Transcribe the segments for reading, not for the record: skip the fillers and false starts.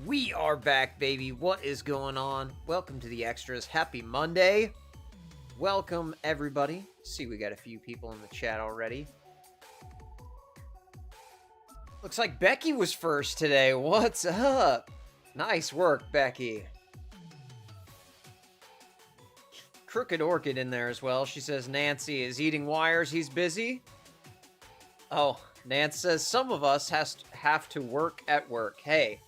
We are back, baby. What is going on? Welcome to the Extras. Happy Monday. Welcome, everybody. See, we got a few people in the chat already. Looks like Becky was first today. What's up? Nice work, Becky. Crooked Orchid in there as well. She says Nancy is eating wires. He's busy. Oh, Nance says some of us have to work at work. Hey,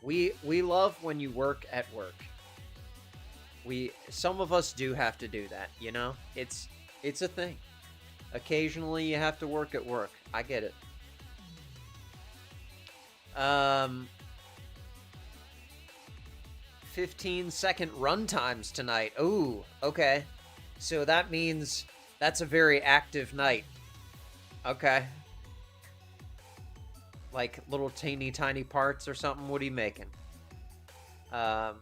we love when you work at work. Some of us do have to do that, you know? It's a thing. Occasionally you have to work at work. I get it. 15-second run times tonight. Ooh, okay. So that means that's a very active night. Okay. Like little teeny tiny parts or something. What are you making? KO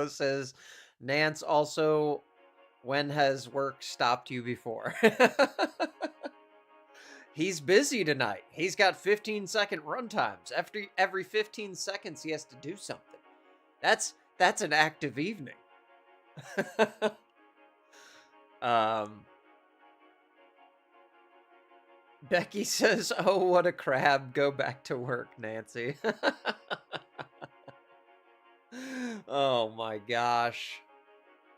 says, Nance also, when has work stopped you before? He's busy tonight. He's got 15-second run times. After every 15 seconds, he has to do something. That's an active evening. Becky says, oh, what a crab. Go back to work, Nancy. Oh my gosh.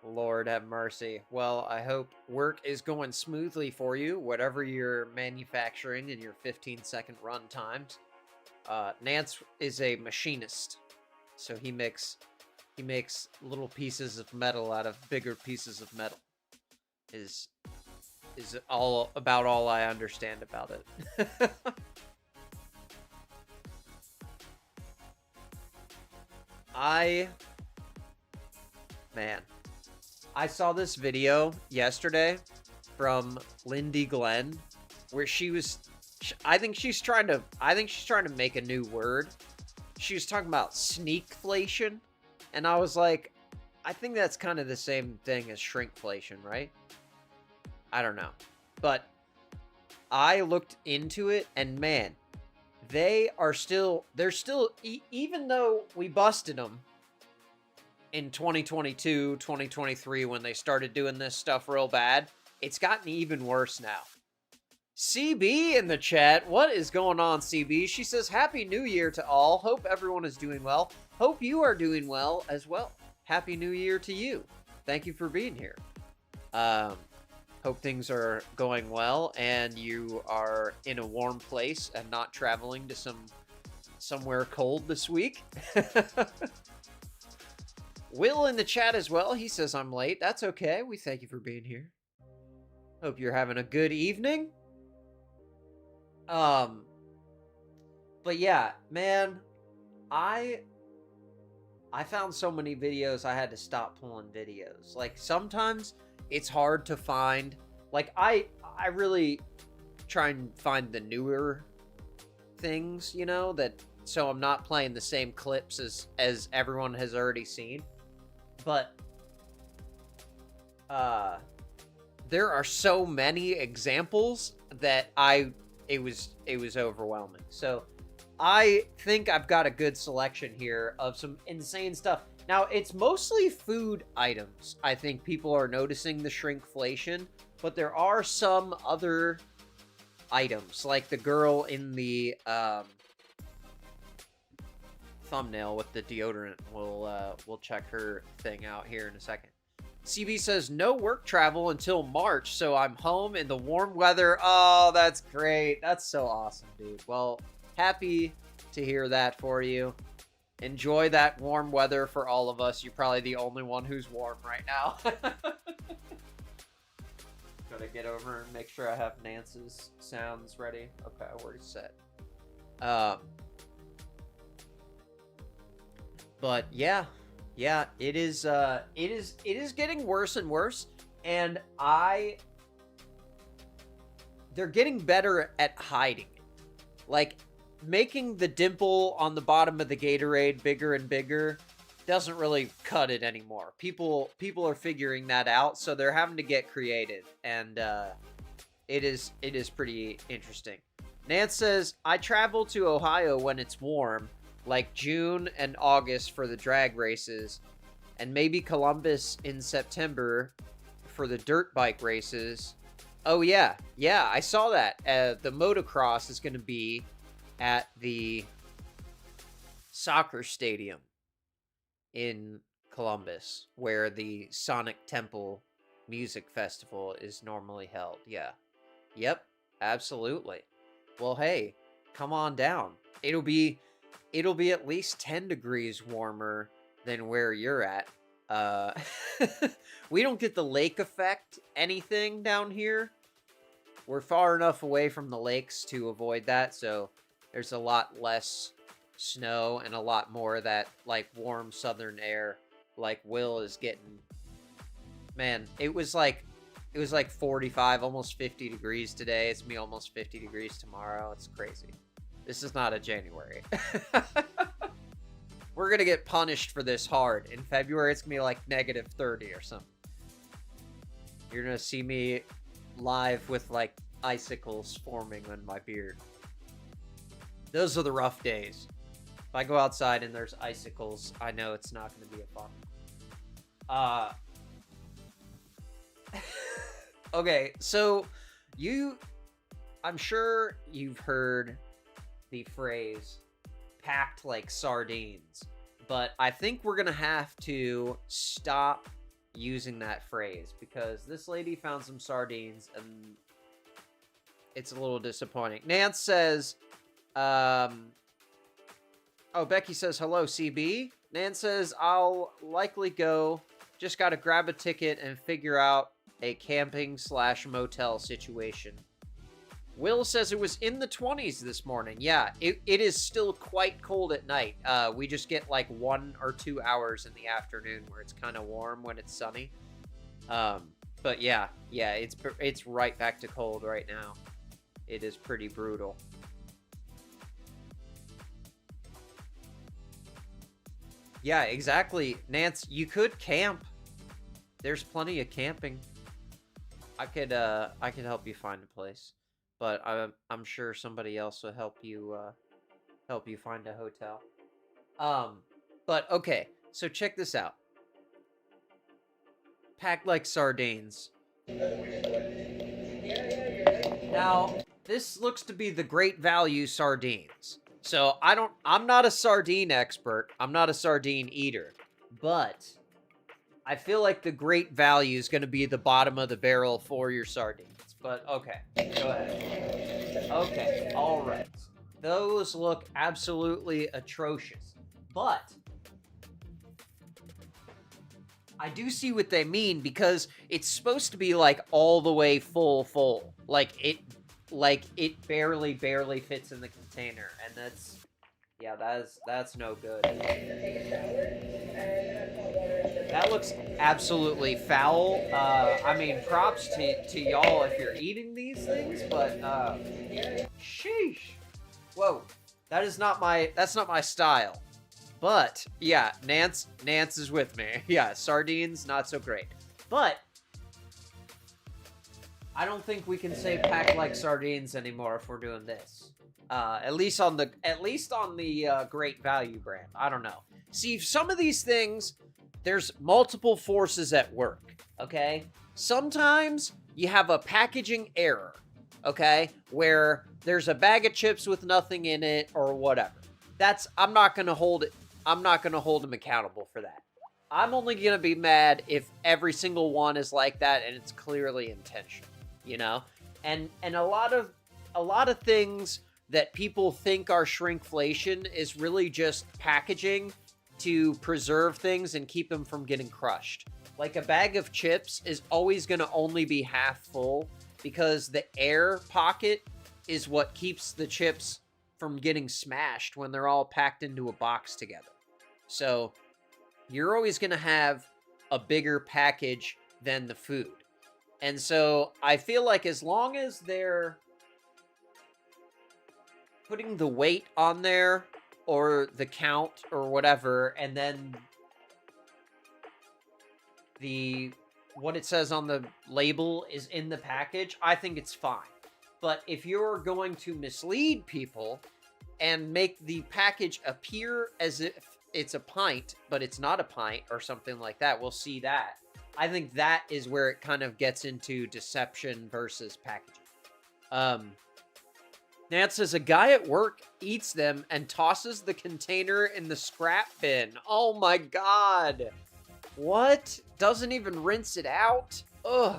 Lord have mercy. Well, I hope work is going smoothly for you, whatever you're manufacturing in your 15-second run times. Nance is a machinist, so he makes little pieces of metal out of bigger pieces of metal. Is all about all I understand about it. I saw this video yesterday from Lindy Glenn where I think she's trying to make a new word. She was talking about sneakflation, and I was like, I think that's kind of the same thing as shrinkflation, right? I don't know. But I looked into it, and man, they're still, even though we busted them in 2022, 2023, when they started doing this stuff real bad, it's gotten even worse now. CB in the chat. What is going on, CB? She says, Happy New Year to all. Hope everyone is doing well. Hope you are doing well as well. Happy New Year to you. Thank you for being here. Hope things are going well and you are in a warm place and not traveling to somewhere cold this week. Will in the chat as well. He says I'm late. That's okay. We thank you for being here. Hope you're having a good evening. But yeah, man, I found so many videos I had to stop pulling videos. Like sometimes it's hard to find, like I really try and find the newer things, you know, that so I'm not playing the same clips as everyone has already seen. But there are so many examples that it was overwhelming. So I think I've got a good selection here of some insane stuff. Now, it's mostly food items. I think people are noticing the shrinkflation, but there are some other items, like the girl in the thumbnail with the deodorant. We'll check her thing out here in a second. CB says no work travel until March, so I'm home in the warm weather. Oh, that's great. That's so awesome, dude. Well, happy to hear that for you. Enjoy that warm weather for all of us. You're probably the only one who's warm right now. Gotta get over and make sure I have Nance's sounds ready. Okay, we're set. But yeah, it is getting worse and worse, and they're getting better at hiding it. Like, making the dimple on the bottom of the Gatorade bigger and bigger doesn't really cut it anymore. People are figuring that out, so they're having to get creative. And It is pretty interesting. Nance says, I travel to Ohio when it's warm, like June and August for the drag races, and maybe Columbus in September for the dirt bike races. Oh, yeah. Yeah, I saw that. The motocross is going to be at the soccer stadium in Columbus, where the Sonic Temple Music Festival is normally held. Yeah. Yep, absolutely. Well, hey, come on down. It'll be at least 10 degrees warmer than where you're at. We don't get the lake effect anything down here. We're far enough away from the lakes to avoid that, so there's a lot less snow and a lot more of that, like, warm southern air like Will is getting. Man, it was like 45, almost 50 degrees today. It's gonna be almost 50 degrees tomorrow. It's crazy. This is not a January. We're gonna get punished for this hard. In February, it's gonna be like negative 30 or something. You're gonna see me live with like icicles forming on my beard. Those are the rough days. If I go outside and there's icicles, I know it's not gonna be a fun. Okay, so I'm sure you've heard the phrase packed like sardines, but I think we're gonna have to stop using that phrase because this lady found some sardines and it's a little disappointing. Nance says, oh, Becky says, hello, CB. Nance says, I'll likely go, just gotta grab a ticket and figure out a camping/motel situation. Will says it was in the 20s this morning. Yeah, it is still quite cold at night. We just get like 1 or 2 hours in the afternoon where it's kind of warm when it's sunny. But yeah, it's right back to cold right now. It is pretty brutal. Yeah, exactly. Nance, you could camp. There's plenty of camping. I could help you find a place, but I'm sure somebody else will help you find a hotel. But okay, so check this out. Packed like sardines. Now, this looks to be the Great Value sardines. So I'm not a sardine expert. I'm not a sardine eater, but I feel like the Great Value is going to be the bottom of the barrel for your sardines. But okay, go ahead. Okay, all right. Those look absolutely atrocious. But I do see what they mean because it's supposed to be like all the way full. Like it barely fits in the container, and that's no good. That looks absolutely foul. I mean, props to y'all if you're eating these things, but sheesh. Whoa, that's not my style. But yeah, Nance is with me. Yeah, sardines not so great. But I don't think we can say packed like sardines anymore if we're doing this. At least on the Great Value brand. I don't know. See, some of these things, there's multiple forces at work, okay? Sometimes you have a packaging error, okay? Where there's a bag of chips with nothing in it or whatever. I'm not going to hold them accountable for that. I'm only going to be mad if every single one is like that and it's clearly intentional, you know? And a lot of things that people think are shrinkflation is really just packaging to preserve things and keep them from getting crushed. Like a bag of chips is always going to only be half full because the air pocket is what keeps the chips from getting smashed when they're all packed into a box together. So you're always going to have a bigger package than the food. And so I feel like as long as they're putting the weight on there or the count or whatever, and then the what it says on the label is in the package, I think it's fine. But if you're going to mislead people and make the package appear as if it's a pint, but it's not a pint or something like that, we'll see that. I think that is where it kind of gets into deception versus packaging. Nat says, a guy at work eats them and tosses the container in the scrap bin. Oh my god. What? Doesn't even rinse it out? Ugh.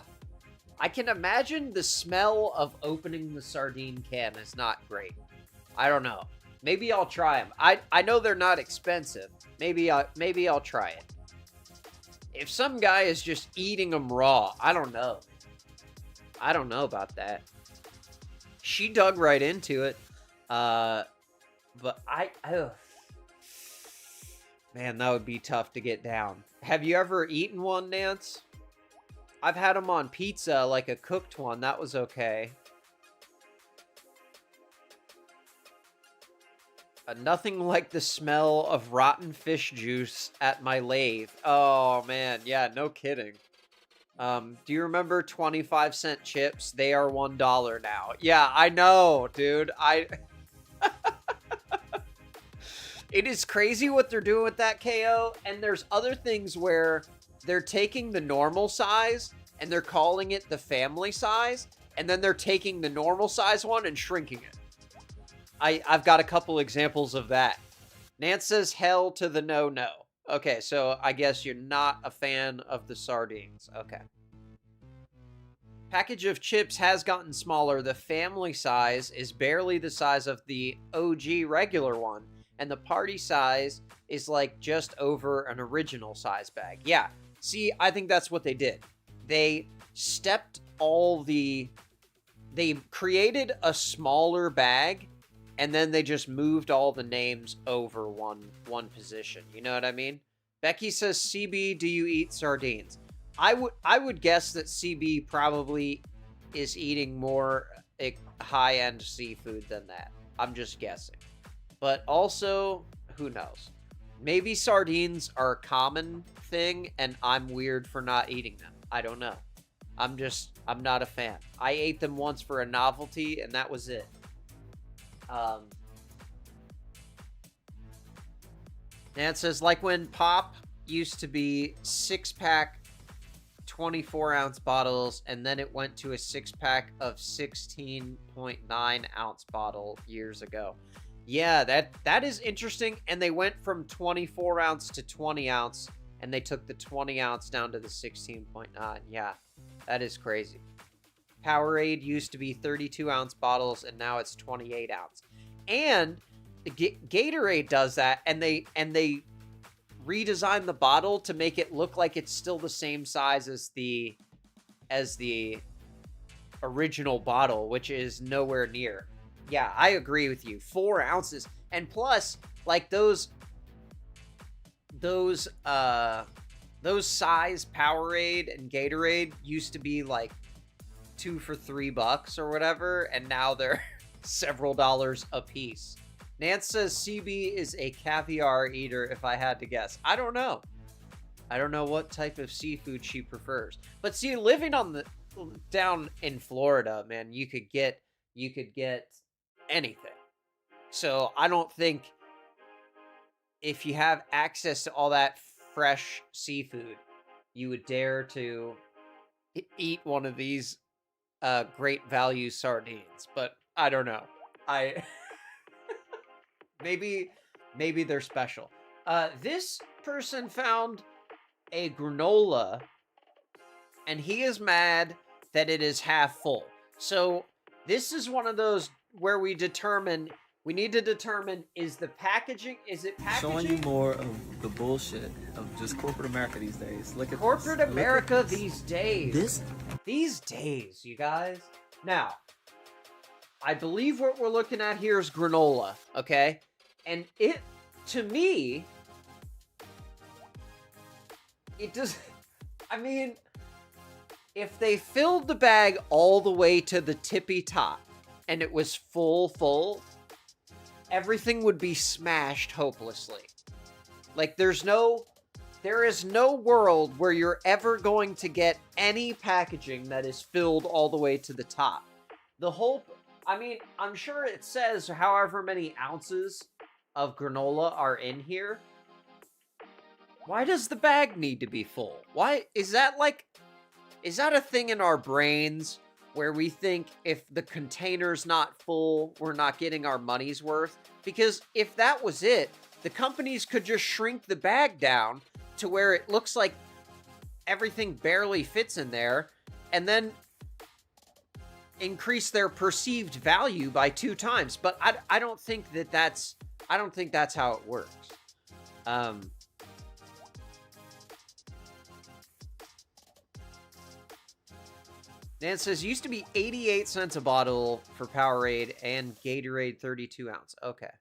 I can imagine the smell of opening the sardine can is not great. I don't know. Maybe I'll try them. I know they're not expensive. Maybe I'll try it. If some guy is just eating them raw, I don't know. I don't know about that. She dug right into it. But ugh. Man, that would be tough to get down. Have you ever eaten one, Nance? I've had them on pizza, like a cooked one. That was okay. Nothing like the smell of rotten fish juice at my lathe. Oh, man. Yeah, no kidding. Do you remember 25-cent chips? They are $1 now. Yeah, I know, dude. It is crazy what they're doing with that, KO. And there's other things where they're taking the normal size and they're calling it the family size. And then they're taking the normal size one and shrinking it. I've got a couple examples of that. Nance says hell to the no. Okay, so I guess you're not a fan of the sardines. Okay. Package of chips has gotten smaller. The family size is barely the size of the OG regular one. And the party size is like just over an original size bag. Yeah. See, I think that's what they did. They stepped they created a smaller bag, and then they just moved all the names over one position. You know what I mean? Becky says, CB, do you eat sardines? I would guess that CB probably is eating more high-end seafood than that. I'm just guessing. But also, who knows? Maybe sardines are a common thing, and I'm weird for not eating them. I don't know. I'm not a fan. I ate them once for a novelty, and that was it. Nan says, like when Pop used to be 6-pack 24-ounce bottles, and then it went to a 6-pack of 16.9-ounce bottle years ago. Yeah, that is interesting, and they went from 24-ounce to 20-ounce, and they took the 20-ounce down to the 16.9. Yeah, that is crazy. Powerade used to be 32-ounce bottles, and now it's 28-ounce. And Gatorade does that, and they redesign the bottle to make it look like it's still the same size as the original bottle, which is nowhere near. Yeah, I agree with you. 4 ounces. And plus, like those size Powerade and Gatorade used to be like 2 for $3 or whatever, and now they're several dollars a piece. Nance says CB is a caviar eater, if I had to guess. I don't know. I don't know what type of seafood she prefers. But see, living down in Florida, man, you could get anything. So I don't think if you have access to all that fresh seafood, you would dare to eat one of these great value sardines. But I don't know. Maybe they're special. This person found a granola, and he is mad that it is half full. So this is one of those where we need to determine, is it packaging? Showing you more of the bullshit of just corporate America these days. Look at corporate America these days. These days, you guys. Now, I believe what we're looking at here is granola, okay? And it, to me, it does, I mean, if they filled the bag all the way to the tippy top and it was full, everything would be smashed hopelessly. Like, there's no There is no world where you're ever going to get any packaging that is filled all the way to the top. The whole, I mean, I'm sure it says however many ounces of granola are in here. Why does the bag need to be full? Why is that a thing in our brains where we think if the container's not full, we're not getting our money's worth? Because if that was it, the companies could just shrink the bag down to where it looks like everything barely fits in there, and then increase their perceived value by 2 times. But I don't think that's how it works. Dan says, used to be 88 cents a bottle for Powerade and Gatorade 32 ounce. Okay.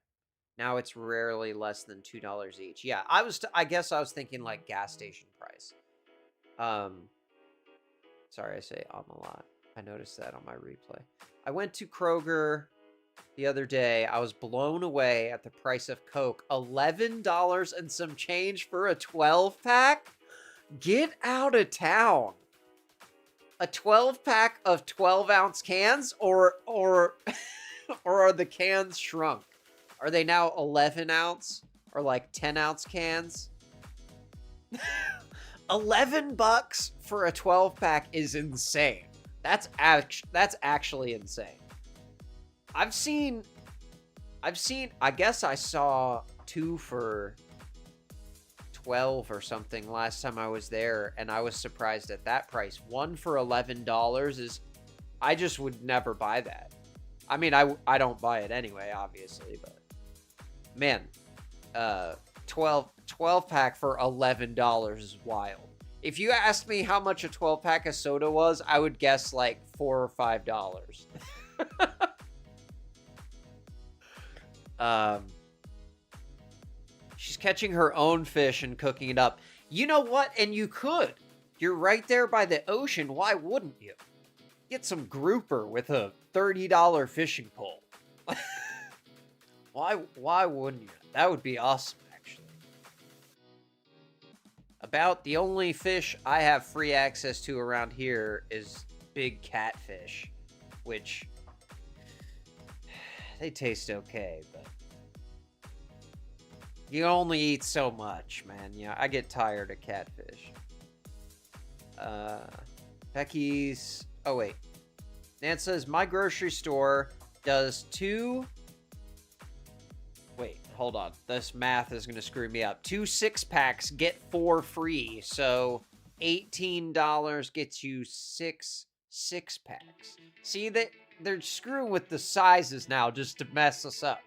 Now it's rarely less than $2 each. Yeah, I guess I was thinking like gas station price. Sorry, I say a lot. I noticed that on my replay. I went to Kroger the other day. I was blown away at the price of Coke. $11 and some change for a 12-pack? Get out of town. A 12-pack of 12-ounce cans, or are the cans shrunk? Are they now 11-ounce or like 10-ounce cans? $11 for a 12-pack is insane. That's actually insane. I've seen. I guess I saw 2 for 12 or something last time I was there, and I was surprised at that price. 1 for $11 is. I just would never buy that. I mean, I don't buy it anyway, obviously, but man, 12 pack for $11 is wild. If you asked me how much a 12 pack of soda was, I would guess like $4 or $5. She's catching her own fish and cooking it up. You know what? And you could. You're right there by the ocean. Why wouldn't you? Get some grouper with a $30 fishing pole. Why wouldn't you? That would be awesome, actually. About the only fish I have free access to around here is big catfish, which they taste okay, but you only eat so much, man. Yeah, I get tired of catfish. Becky's... Oh, wait. Nan says, my grocery store does 2... Wait, hold on. This math is going to screw me up. 2 6-packs, get 4 free. So, $18 gets you 6 6-packs. See, they're screwing with the sizes now just to mess us up.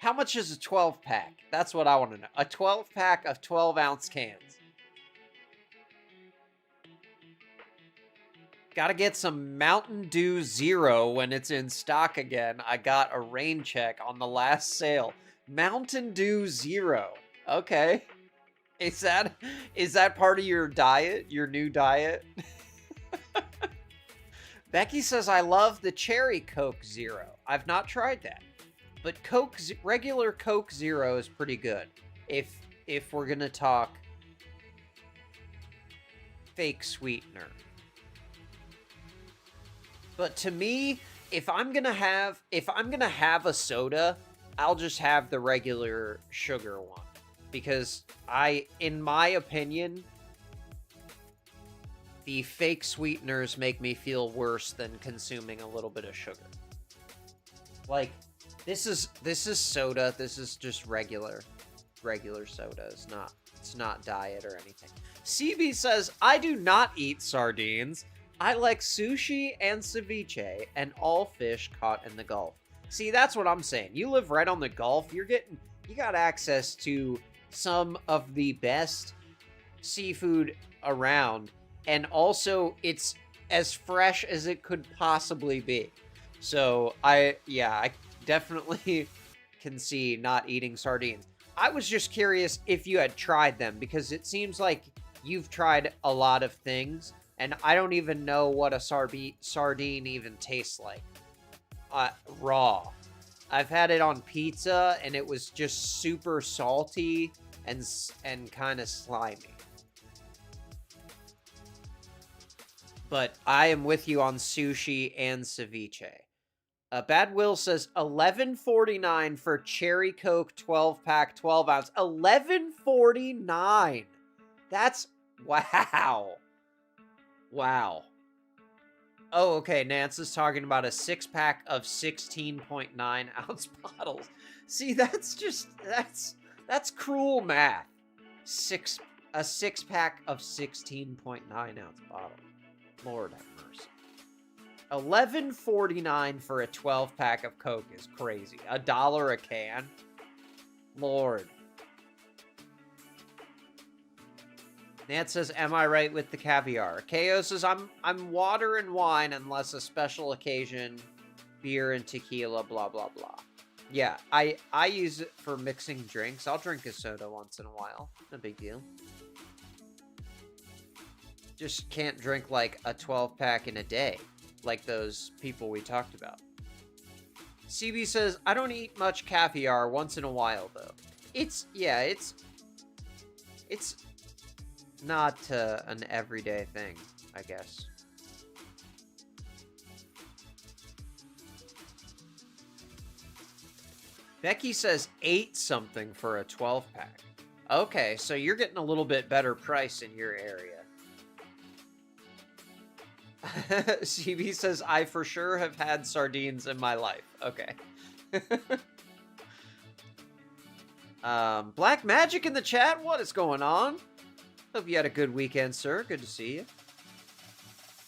How much is a 12-pack? That's what I want to know. A 12-pack of 12-ounce cans. Gotta get some Mountain Dew Zero when it's in stock again. I got a rain check on the last sale. Mountain Dew Zero. Okay. Is that part of your diet? Your new diet? Becky says, I love the Cherry Coke Zero. I've not tried that. But regular Coke Zero is pretty good. If we're gonna talk fake sweetener. But to me, if I'm gonna have a soda, I'll just have the regular sugar one. Because in my opinion, the fake sweeteners make me feel worse than consuming a little bit of sugar. Like, this is soda. This is just regular soda. It's not diet or anything. CB says, I do not eat sardines. I like sushi and ceviche and all fish caught in the Gulf. See, that's what I'm saying. You live right on the Gulf. You got access to some of the best seafood around, and also it's as fresh as it could possibly be. So I definitely can see not eating sardines. I was just curious if you had tried them, because it seems like you've tried a lot of things, and I don't even know what a sardine even tastes like. Raw. I've had it on pizza, and it was just super salty and kind of slimy. But I am with you on sushi and ceviche. Bad Will says $11.49 for Cherry Coke 12-pack, 12 ounce. $11.49. That's wow. Wow. Oh, okay. Nance is talking about a 6-pack of 16.9 ounce bottles. See, that's cruel math. A 6-pack of 16.9 ounce bottle. Lord have mercy. $11.49 for a 12-pack of Coke is crazy. $1 a can? Lord. Nance says, am I right with the caviar? KO says, I'm water and wine unless a special occasion, beer and tequila, blah, blah, blah. Yeah, I use it for mixing drinks. I'll drink a soda once in a while. No big deal. Just can't drink like a 12-pack in a day, like those people we talked about. CB says, I don't eat much caviar once in a while, though. It's not an everyday thing, I guess. Becky says 8 something for a 12-pack. Okay, so you're getting a little bit better price in your area. CB says, I for sure have had sardines in my life. Okay. Black Magic in the chat. What is going on? Hope you had a good weekend, sir. Good to see you.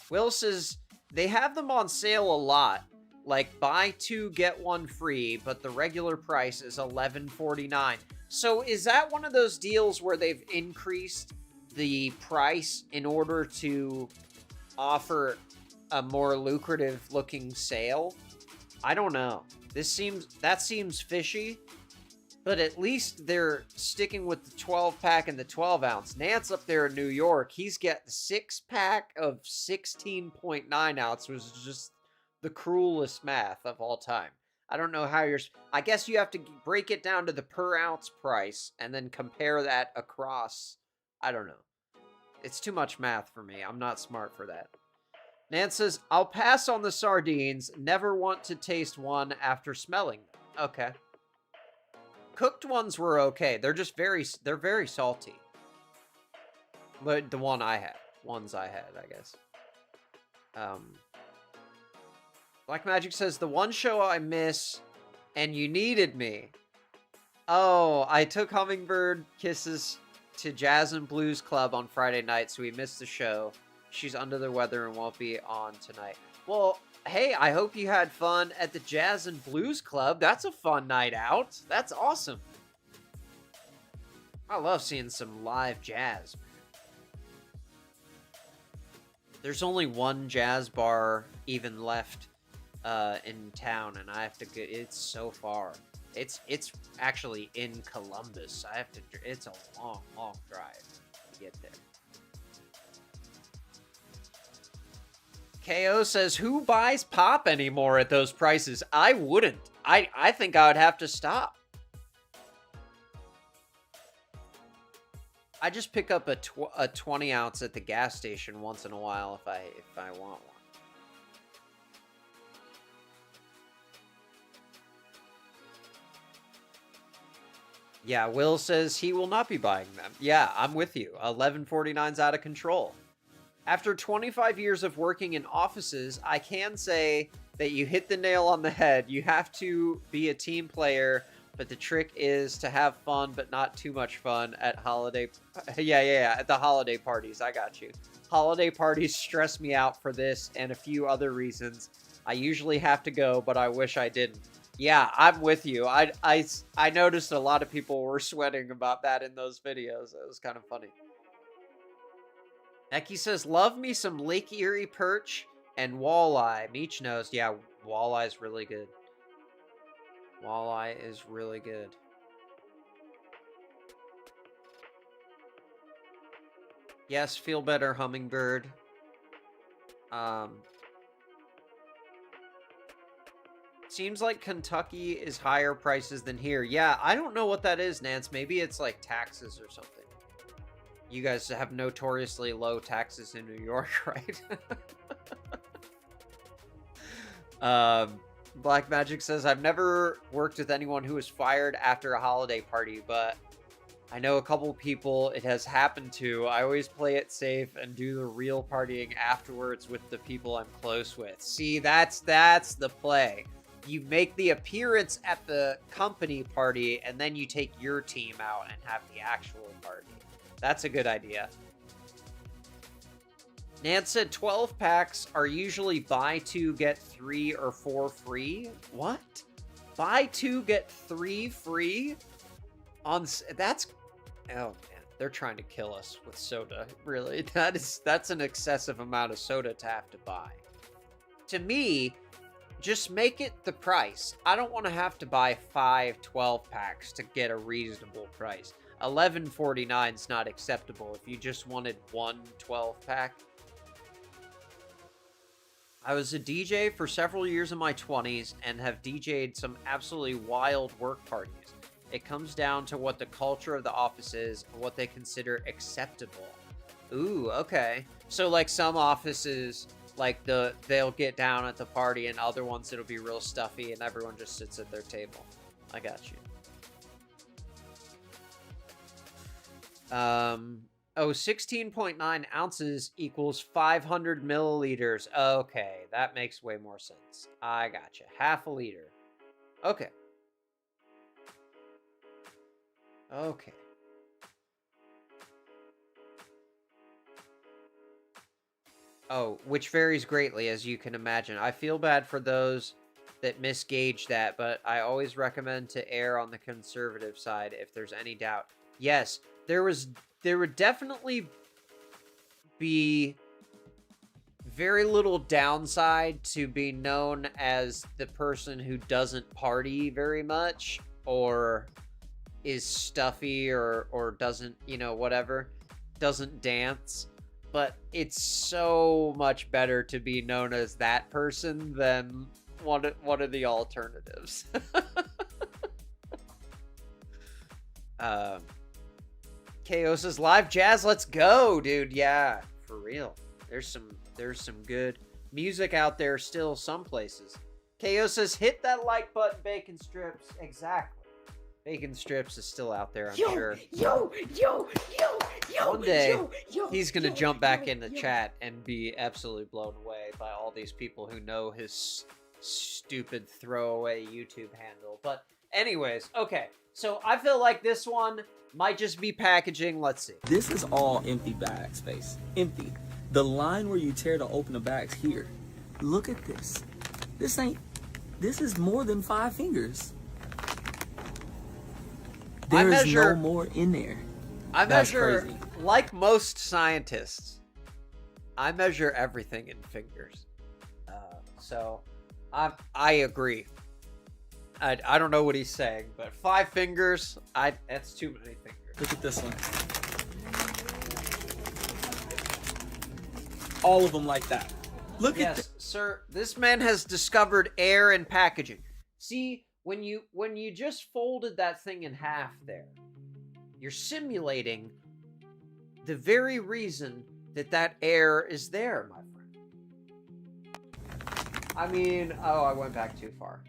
Will says, they have them on sale a lot. Like, buy 2, get 1 free, but the regular price is $11.49. So is that one of those deals where they've increased the price in order to offer a more lucrative looking sale? I don't know. That seems fishy, but at least they're sticking with the 12-pack and the 12 ounce. Nance up there in New York, he's got the 6-pack of 16.9 ounce, which is just the cruelest math of all time. I don't know how I guess you have to break it down to the per ounce price and then compare that across. I don't know. It's too much math for me. I'm not smart for that. Nance says, I'll pass on the sardines. Never want to taste one after smelling them. Okay. Cooked ones were okay. They're just they're very salty. But the ones I had, I guess. Black Magic says, the one show I miss, and you needed me. Oh, I took Hummingbird Kisses to Jazz and Blues Club on Friday night, so we missed the show. She's under the weather and won't be on tonight. Well, hey, I hope you had fun at the Jazz and Blues Club. That's a fun night out. That's awesome. I love seeing some live jazz. There's only one jazz bar even left in town, and I have to get. It's so far. It's actually in Columbus. It's a long drive to get there. KO says, who buys pop anymore at those prices? I wouldn't. I think I would have to stop. I just pick up a 20 ounce at the gas station once in a while if I want one. Yeah, Will says he will not be buying them. Yeah, I'm with you. 11.49's out of control. After 25 years of working in offices, I can say that you hit the nail on the head. You have to be a team player, but the trick is to have fun, but not too much fun at holiday. Yeah, at the holiday parties. I got you. Holiday parties stress me out for this and a few other reasons. I usually have to go, but I wish I didn't. Yeah, I'm with you. I noticed a lot of people were sweating about that in those videos. It was kind of funny. Becky says, love me some Lake Erie perch and walleye. Meech knows. Yeah, walleye's really good. Walleye is really good. Yes, feel better, Hummingbird. Seems like Kentucky is higher prices than here. Yeah, I don't know what that is, Nance. Maybe it's like taxes or something. You guys have notoriously low taxes in New York, right? Black Magic says, I've never worked with anyone who was fired after a holiday party, but I know a couple people it has happened to. I always play it safe and do the real partying afterwards with the people I'm close with. See, that's the play. You make the appearance at the company party, and then you take your team out and have the actual party. That's a good idea. Nan said 12 packs are usually buy 2, get 3 or 4 free. What? Buy 2, get 3 free? That's... Oh, man. They're trying to kill us with soda. Really. That's an excessive amount of soda to have to buy. To me, just make it the price. I don't want to have to buy 5 12 packs to get a reasonable price. $11.49 is not acceptable if you just wanted 1 12 pack. I was a DJ for several years in my 20s and have DJ'd some absolutely wild work parties. It comes down to what the culture of the office is and what they consider acceptable. Ooh, okay. So like some offices, like they'll get down at the party, and other ones it'll be real stuffy and everyone just sits at their table. I got you. Oh, 16.9 ounces equals 500 milliliters. Okay, that makes way more sense. I gotcha. Half a liter. Okay. Okay. Oh, which varies greatly, as you can imagine. I feel bad for those that misgauge that, but I always recommend to err on the conservative side if there's any doubt. Yes, there would definitely be very little downside to be known as the person who doesn't party very much, or is stuffy, or doesn't, you know, whatever, doesn't dance. But it's so much better to be known as that person than one of the alternatives. KO says, live jazz, let's go, dude. Yeah, for real. There's some good music out there still some places. KO says, hit that like button, bacon strips. Exactly. Bacon strips is still out there, I'm sure. One day, he's gonna jump back in the chat and be absolutely blown away by all these people who know his stupid throwaway YouTube handle. But anyways, okay. So I feel like this one might just be packaging. Let's see. This is all empty bag space. Empty. The line where you tear to open the bag's here. Look at this. This is more than 5 fingers. There's no more in there. I measure, like most scientists, I measure everything in fingers. So I agree. I don't know what he's saying, but 5 fingers, that's too many fingers. Look at this one. All of them like that. Look at this. Sir, this man has discovered air in packaging. See, when you just folded that thing in half there, you're simulating the very reason that air is there, my friend. I mean, oh, I went back too far.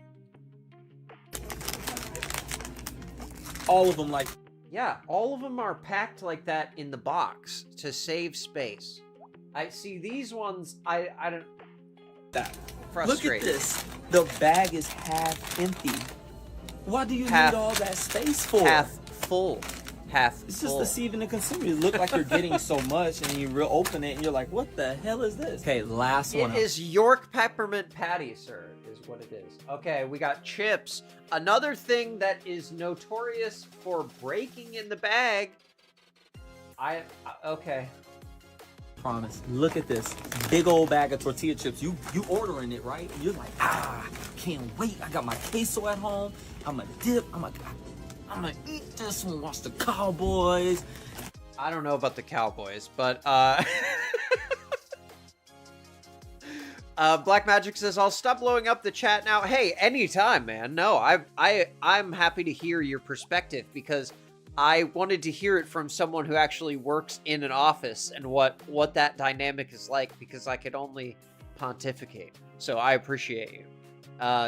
All of them like... Yeah, all of them are packed like that in the box to save space. I see these ones, I don't... That. Frustrating. Look at this. The bag is half empty. What do you need all that space for? Half full. It's just deceiving the consumer. You look like you're getting so much, and you open it, and you're like, what the hell is this? Okay, last one. It is York Peppermint Patty, sir, is what it is. Okay, we got chips. Another thing that is notorious for breaking in the bag. Okay. Promise. Look at this big old bag of tortilla chips. You ordering it, right? You're like, can't wait. I got my queso at home. I'm gonna dip. I'm gonna eat this one. Watch the Cowboys. I don't know about the Cowboys, but Black Magic says, I'll stop blowing up the chat now. Hey, anytime, man. No, I'm happy to hear your perspective, because I wanted to hear it from someone who actually works in an office and what that dynamic is like, because I could only pontificate. So I appreciate you.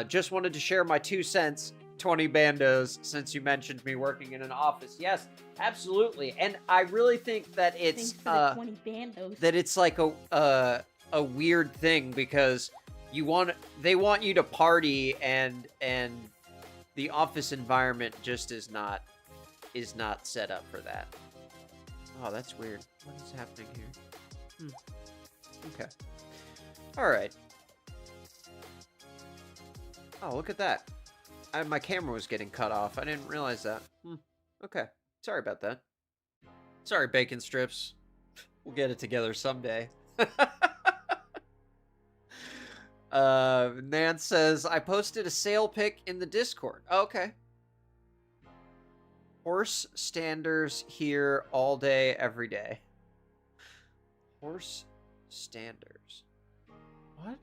Just wanted to share my 2 cents, 20 bandos, since you mentioned me working in an office. Yes, absolutely. And I really think that it's Thanks for the 20 bandos. that it's like a weird thing, because they want you to party, and the office environment just is not set up for that. Oh, that's weird. What is happening here? Okay. All right. Oh, look at that. My camera was getting cut off. I didn't realize that. Okay. Sorry about that. Sorry, bacon strips. We'll get it together someday. Nan says, I posted a sale pic in the Discord. Okay. Horse standers here all day, every day. Horse standers. What?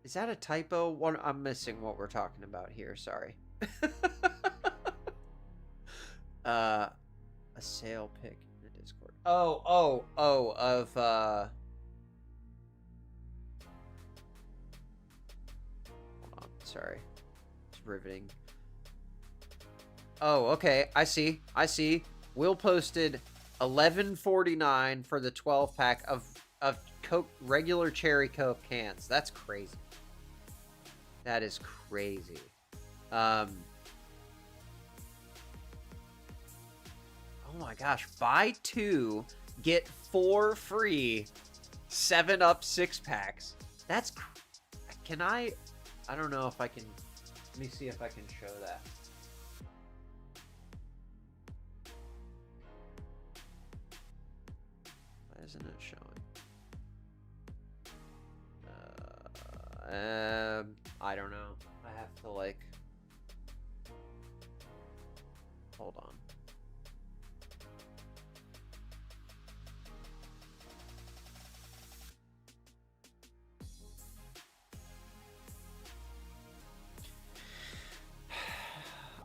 Is that a typo? I'm missing what we're talking about here. Sorry. A sale pic in the Discord. Of hold on, sorry. It's riveting. Oh, okay. I see. Will posted $11.49 for the 12-pack of Coke, regular cherry Coke cans. That's crazy. That is crazy. Oh my gosh. Buy 2, get 4 free 7-Up 6-packs. That's... Can I don't know if I can... Let me see if I can show that. Why isn't it showing? I don't know. I have to, like... Hold on.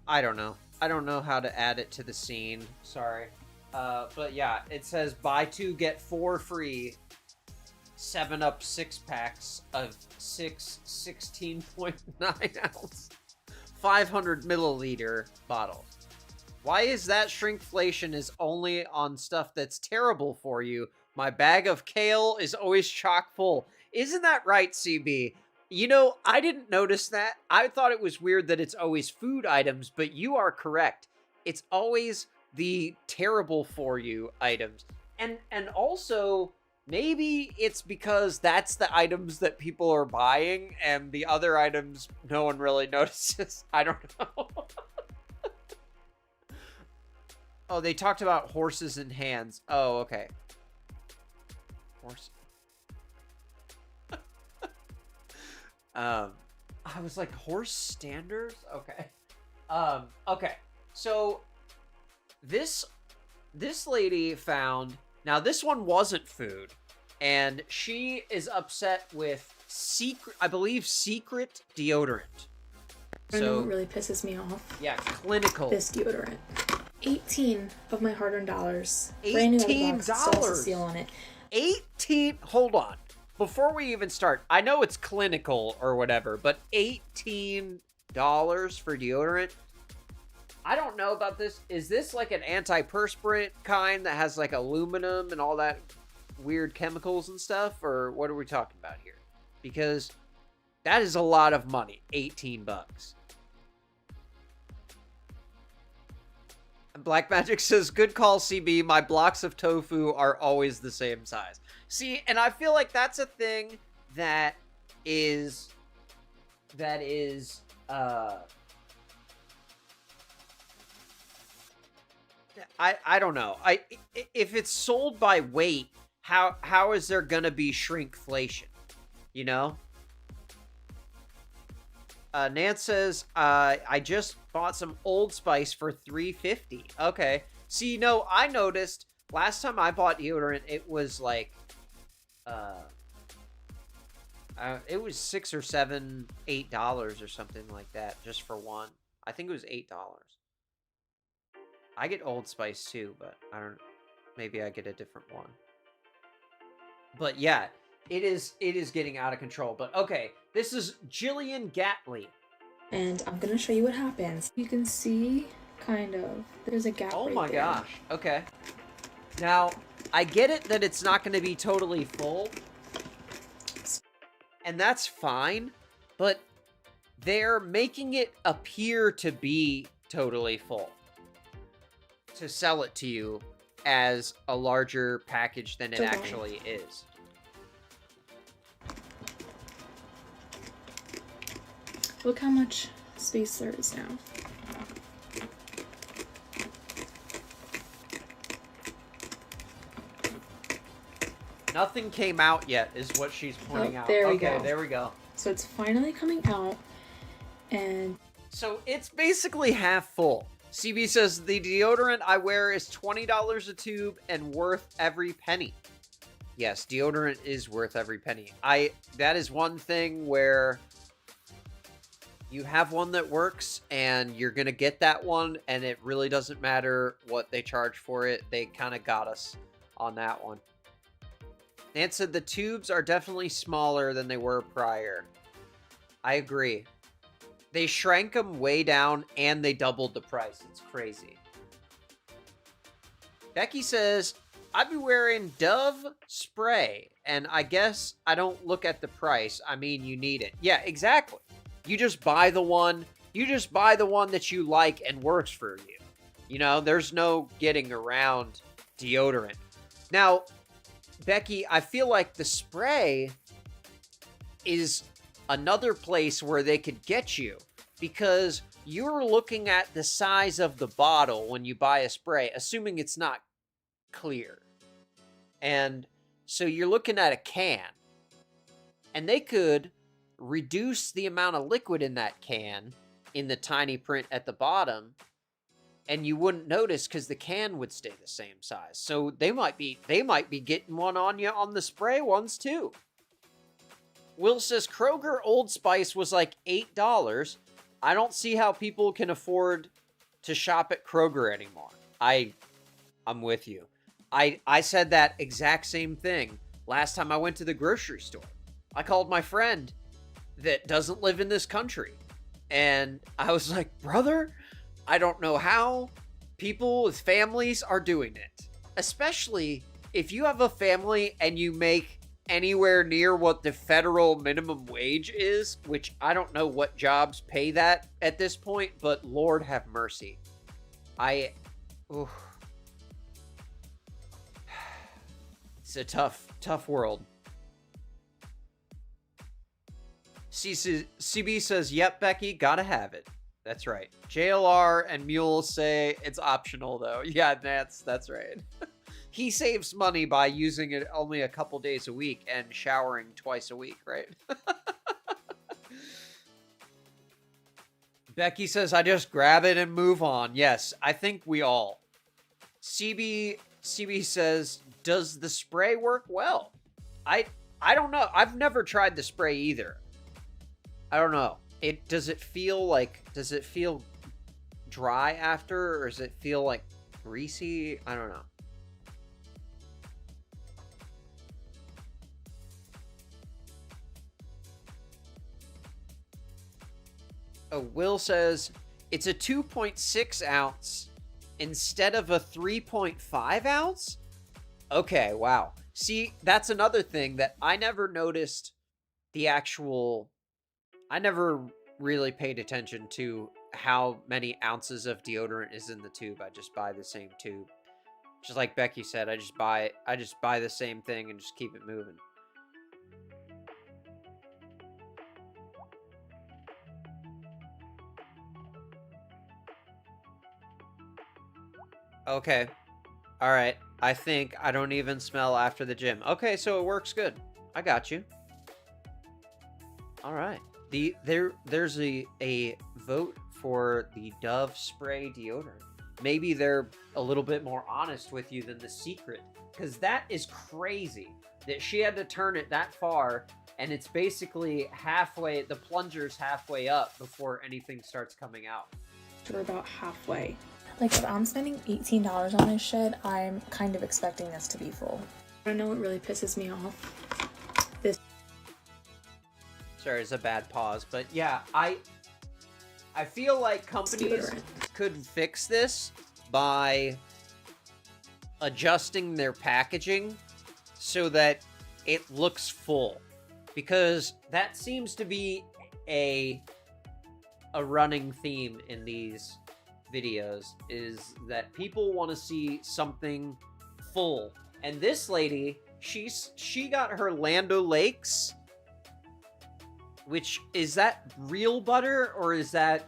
I don't know. I don't know how to add it to the scene. Sorry. But yeah, it says buy 2, get 4 free 7-Up 6-packs of 16.9 ounce 500 milliliter bottles. Why is that shrinkflation is only on stuff that's terrible for you? My bag of kale is always chock full. Isn't that right, CB? You know, I didn't notice that. I thought it was weird that it's always food items, but you are correct. It's always the terrible for you items. And also, maybe it's because that's the items that people are buying, and the other items no one really notices. I don't know. Oh, they talked about horses and hands. Oh, okay. Horse. I was like, horse standards? Okay. Okay. So this lady found, now this one wasn't food, and she is upset with I believe secret deodorant. I know what really pisses me off. Yeah, clinical. This deodorant. 18 of my hard-earned dollars. $18. Still has a seal on it. 18. Hold on. Before we even start, I know it's clinical or whatever, but $18 for deodorant? I don't know about this. Is this like an antiperspirant kind that has like aluminum and all that weird chemicals and stuff? Or what are we talking about here? Because that is a lot of money. 18 bucks. Black Magic says, good call, CB. My blocks of tofu are always the same size. See, and I feel like that's a thing that is I don't know. If it's sold by weight, how is there gonna be shrinkflation? You know? Nance says, I just bought some Old Spice for $3.50. Okay. See, no, I noticed last time I bought deodorant, it was like, it was $6 or $7, $8 or something like that, just for one. I think it was $8. I get Old Spice too, but I don't. Maybe I get a different one. But yeah, it is getting out of control. But okay, this is Jillian Gatley. And I'm gonna show you what happens. You can see, kind of, there's a gap. Oh right my there. gosh. Okay. Now, I get it that it's not going to be totally full. And that's fine. But they're making it appear to be totally full to sell it to you as a larger package than it Okay. actually is. Look how much space there is now. Nothing came out yet, is what she's pointing out. There we okay, go. there we go. So it's finally coming out, and So it's basically half full. CB says the deodorant I wear is $20 a tube and worth every penny. Yes, deodorant is worth every penny. That is one thing where you have one that works and you're going to get that one, and it really doesn't matter what they charge for it. They kind of got us on that one. Nance said the tubes are definitely smaller than they were prior. I agree. They shrank them way down and they doubled the price. It's crazy. Becky says, I'd be wearing Dove spray, and I guess I don't look at the price. I mean, you need it. Yeah, exactly. You just buy the one. You just buy the one that you like and works for you. You know, there's no getting around deodorant. Now, Becky, I feel like the spray is another place where they could get you, because you're looking at the size of the bottle when you buy a spray, assuming it's not clear. And so you're looking at a can, and they could reduce the amount of liquid in that can in the tiny print at the bottom, and you wouldn't notice because the can would stay the same size. So they might be getting one on you on the spray ones too. Will says Kroger Old Spice was like $8. I don't see how people can afford to shop at Kroger anymore. I'm with you. I said that exact same thing last time I went to the grocery store. I called my friend that doesn't live in this country, and I was like, brother, I don't know how people with families are doing it. Especially if you have a family and you make anywhere near what the federal minimum wage is, which I don't know what jobs pay that at this point, but Lord have mercy. It's a tough world. CB says, yep, Becky, gotta have it. That's right. JLR and Mule say it's optional, though. Yeah, that's right. He saves money by using it only a couple days a week and showering twice a week, right? Becky says, I just grab it and move on. Yes, I think we all. CB says, does the spray work well? I don't know. I've never tried the spray either. I don't know. Does it feel dry after, or does it feel like greasy? I don't know. Oh, Will says it's a 2.6 ounce instead of a 3.5 ounce. Okay, wow. See, that's another thing that I never noticed. I never really paid attention to how many ounces of deodorant is in the tube. I just buy the same tube. Just like Becky said, I just buy the same thing and just keep it moving. Okay. All right. I think I don't even smell after the gym. Okay, so it works good. I got you. All right. There's a vote for the Dove spray deodorant. Maybe they're a little bit more honest with you than the secret, because that is crazy that she had to turn it that far, and it's basically halfway, the plunger's halfway up before anything starts coming out. we're about halfway. Like, if I'm spending $18 on this shit, I'm kind of expecting this to be full. I know what really pisses me off. This. Sorry, it's a bad pause, but yeah, I feel like companies could fix this by adjusting their packaging so that it looks full, because that seems to be a running theme in these videos, is that people want to see something full. And this lady, she got her Land O'Lakes, which, is that real butter or is that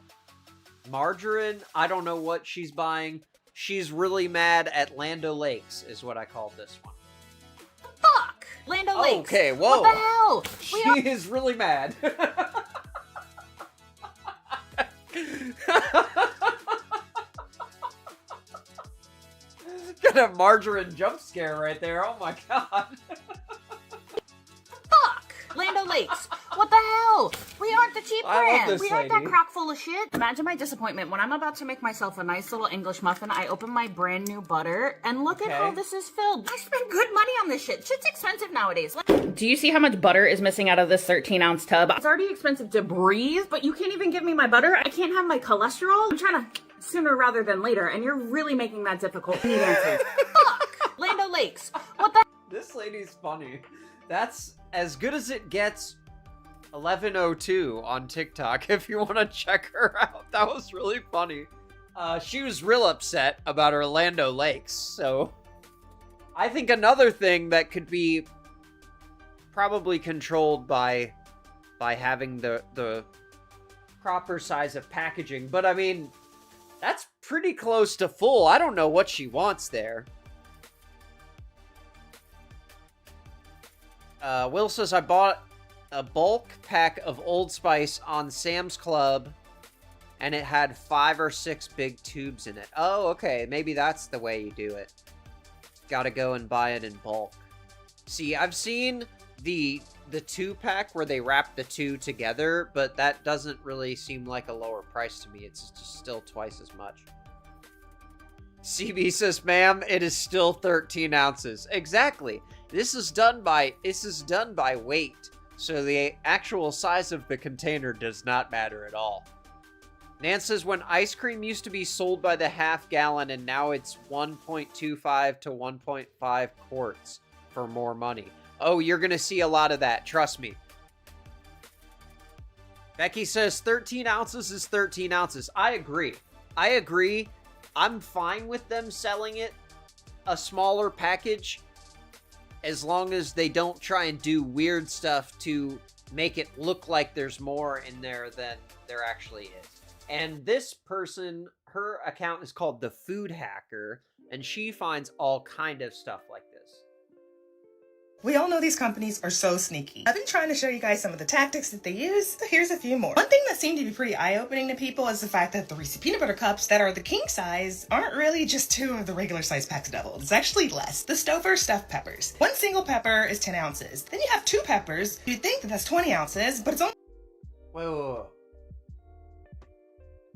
margarine? I don't know what she's buying. She's really mad at Land O'Lakes is what I called this one. Fuck! Land O'Lakes. Okay, whoa. What the hell? She is really mad. Got a margarine jump scare right there. Oh my god. Fuck! Land O'Lakes. What the hell? We aren't the cheap I love brand. this We aren't that lady. crock full of shit. Imagine my disappointment when I'm about to make myself a nice little English muffin. I open my brand new butter and look at how this is filled. I spent good money on this shit. Shit's expensive nowadays. Do you see how much butter is missing out of this 13-ounce tub? It's already expensive to breathe, but you can't even give me my butter. I can't have my cholesterol. I'm trying to sooner rather than later, and you're really making that difficult. I need answers. Fuck! Land O'Lakes. What the? This lady's funny. That's as good as it gets. 1102 on TikTok if you want to check her out. That was really funny. She was real upset about her Land O'Lakes. So I think another thing that could be probably controlled by having the proper size of packaging. But I mean, that's pretty close to full. I don't know what she wants there. Will says, I bought a bulk pack of Old Spice on Sam's Club, and it had 5 or 6 big tubes in it. Oh, okay. Maybe that's the way you do it. Gotta go and buy it in bulk. See, I've seen the 2-pack where they wrap the 2 together, but that doesn't really seem like a lower price to me. It's just still twice as much. CB says, ma'am, it is still 13 ounces. Exactly. This is done by weight. So the actual size of the container does not matter at all. Nan says, when ice cream used to be sold by the half gallon and now it's 1.25 to 1.5 quarts for more money. Oh, you're going to see a lot of that. Trust me. Becky says 13 ounces is 13 ounces. I agree. I'm fine with them selling it a smaller package, as long as they don't try and do weird stuff to make it look like there's more in there than there actually is. And this person, her account is called The Food Hacker, and she finds all kind of stuff like this. We all know these companies are so sneaky. I've been trying to show you guys some of the tactics that they use, so here's a few more. One thing that seemed to be pretty eye-opening to people is the fact that the Reese's peanut butter cups that are the king size aren't really just 2 of the regular size packs doubled. It's actually less. The Stouffer stuffed peppers. 1 single pepper is 10 ounces. Then you have 2 peppers. You'd think that that's 20 ounces, but it's only... Whoa.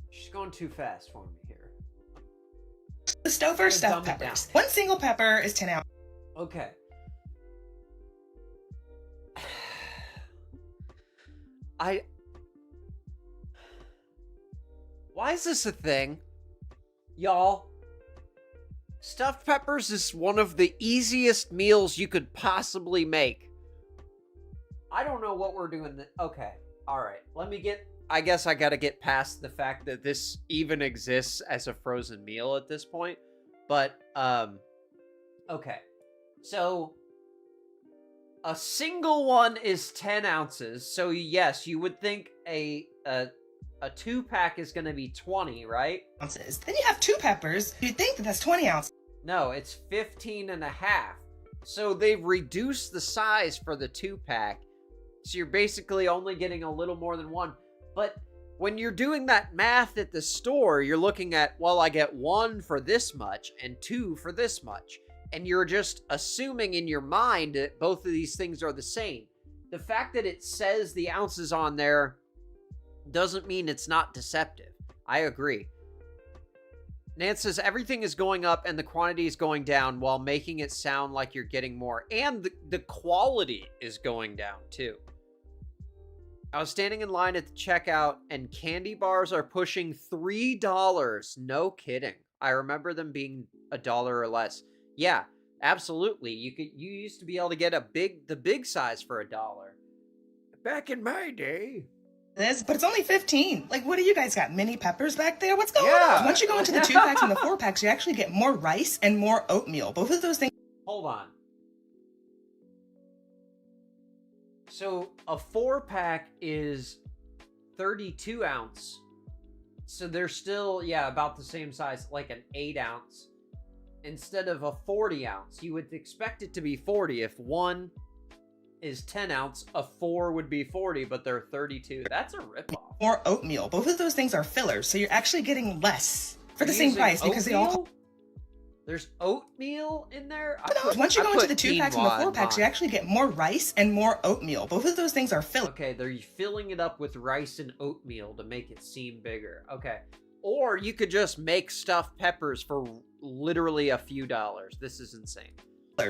She's going too fast for me here. The Stouffer stuffed peppers. 1 single pepper is 10 ounces. Okay. Why is this a thing? Y'all, stuffed peppers is one of the easiest meals you could possibly make. I don't know what we're doing. Okay, alright. I guess I gotta get past the fact that this even exists as a frozen meal at this point. But, okay. So, a single one is 10 ounces. So yes, you would think a 2-pack is going to be 20, right? Ounces. Then you have 2 peppers. You'd think that that's 20 ounces. No, it's 15 and a half. So they've reduced the size for the 2-pack. So you're basically only getting a little more than 1. But when you're doing that math at the store, you're looking at, well, I get 1 for this much and 2 for this much. And you're just assuming in your mind that both of these things are the same. The fact that it says the ounces on there doesn't mean it's not deceptive. I agree. Nance says everything is going up and the quantity is going down while making it sound like you're getting more. And the quality is going down too. I was standing in line at the checkout and candy bars are pushing $3. No kidding. I remember them being $1 or less. Yeah, absolutely. You used to be able to get the big size for $1. Back in my day. This, but it's only 15. Like, what do you guys got? Mini peppers back there? What's going Yeah. on? Once you go into the 2-packs and the 4-packs, you actually get more rice and more oatmeal. Both of those things. Hold on. So a 4-pack is 32 ounce. So they're still, yeah, about the same size, like an 8 ounce. Instead of a 40 ounce. You would expect it to be 40. If one is 10 ounce, a 4 would be 40, but they're 32. That's a ripoff. More oatmeal. Both of those things are fillers, so you're actually getting less for the same Using price because they all. oatmeal? There's oatmeal in there? Once you go into the I put 2-packs and the quinoa in 4-packs, you mine. actually get more rice and more oatmeal. Both of those things are fillers. Okay, they're filling it up with rice and oatmeal to make it seem bigger. Okay. Or you could just make stuffed peppers for literally a few dollars. This is insane.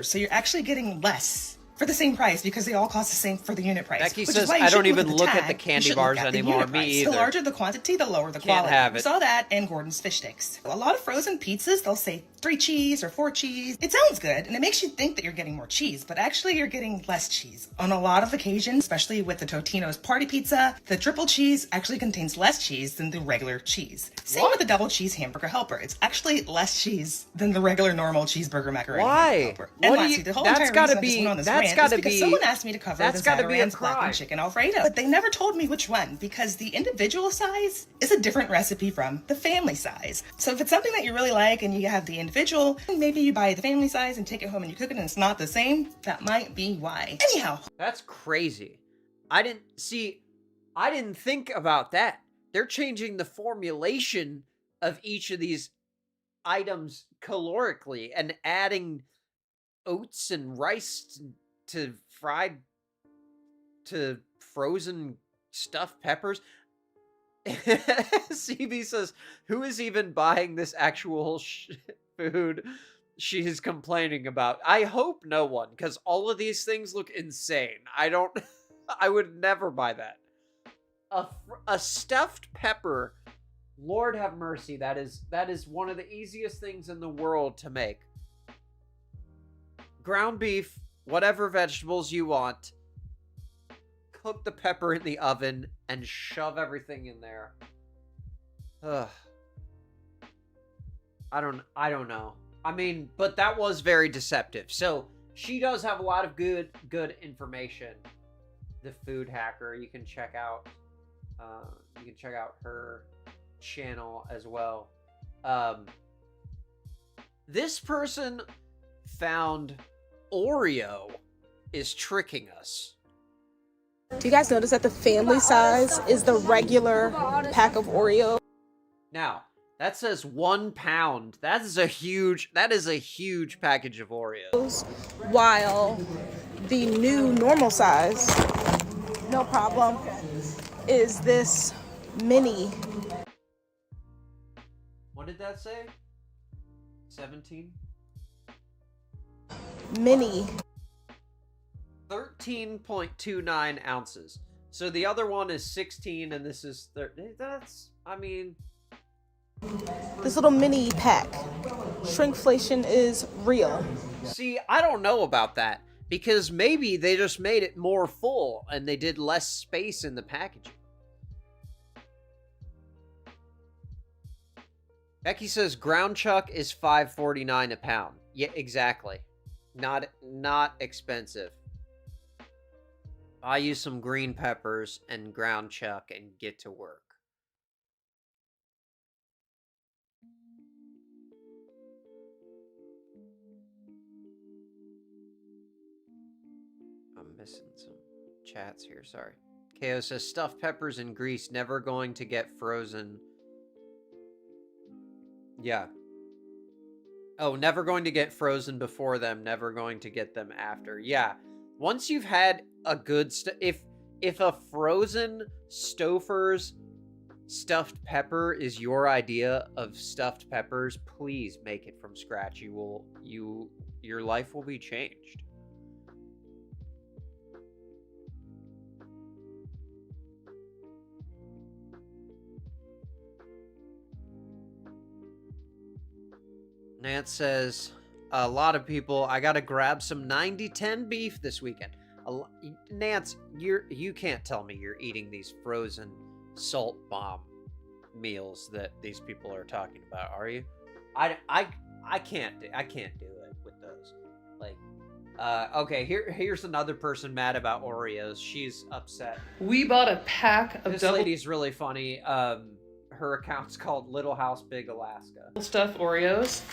So you're actually getting less for the same price because they all cost the same for the unit price. Becky which is says, why you "I don't shouldn't even look at the tag, you candy should bars look at the anymore." unit Me price. either. The larger the quantity, the lower the Can't quality. have We it. saw that in Gordon's fish sticks. A lot of frozen pizzas, they'll say 3 cheese or 4 cheese. It sounds good, and it makes you think that you're getting more cheese, but actually you're getting less cheese. On a lot of occasions, especially with the Totino's party pizza, the triple cheese actually contains less cheese than the regular cheese. Same with the double cheese hamburger helper. It's actually less cheese than the regular normal cheeseburger macaroni Why? helper. And What do lastly, you- the whole that's entire gotta reason I just be- went on this that's rant is gotta because be- someone asked me to cover that's the gotta be a Zatarain's blackened crime. chicken Alfredo, but they never told me which one because the individual size is a different recipe from the family size. So if it's something that you really like and you have the individual, maybe you buy the family size and take it home and you cook it and it's not the same, that might be why. Anyhow, That's crazy. I didn't think about that. They're changing the formulation of each of these items calorically and adding oats and rice to fried to frozen stuffed peppers. CB says, "Who is even buying this actual food she's complaining about?" I hope no one, because all of these things look insane. I would never buy that. A stuffed pepper, Lord have mercy, that is one of the easiest things in the world to make. Ground beef, whatever vegetables you want, cook the pepper in the oven and shove everything in there. Ugh. I don't know. I mean, but that was very deceptive. So she does have a lot of good information. The food hacker, you can check out her channel as well. This person found Oreo is tricking us. Do you guys notice that the family size is the regular pack of Oreo? Now, that says 1 pound. That is a huge package of Oreos. While the new normal size, no problem, is this mini. What did that say? 17? Mini. 13.29 ounces. So the other one is 16 and this is that's, I mean, This little mini pack. Shrinkflation is real. see, I don't know about that because maybe they just made it more full and they did less space in the packaging. Becky says ground chuck is $5.49 a pound. Yeah, exactly. Not expensive. I use some green peppers and ground chuck and get to work. I'm missing some chats here, sorry. KO says stuffed peppers in grease, never going to get frozen. Yeah. Oh, never going to get frozen before them, never going to get them after. Yeah. Once you've had a good if a frozen Stouffer's stuffed pepper is your idea of stuffed peppers, please make it from scratch. Your life will be changed. Nance says, a lot of people, I gotta grab some 90-10 beef this weekend. Nance, you can't tell me you're eating these frozen salt bomb meals that these people are talking about, are you? I can't do it with those. Like, okay, here's another person mad about Oreos. She's upset. We bought a pack of this lady's really funny. Her account's called Little House Big Alaska. Stuffed Oreos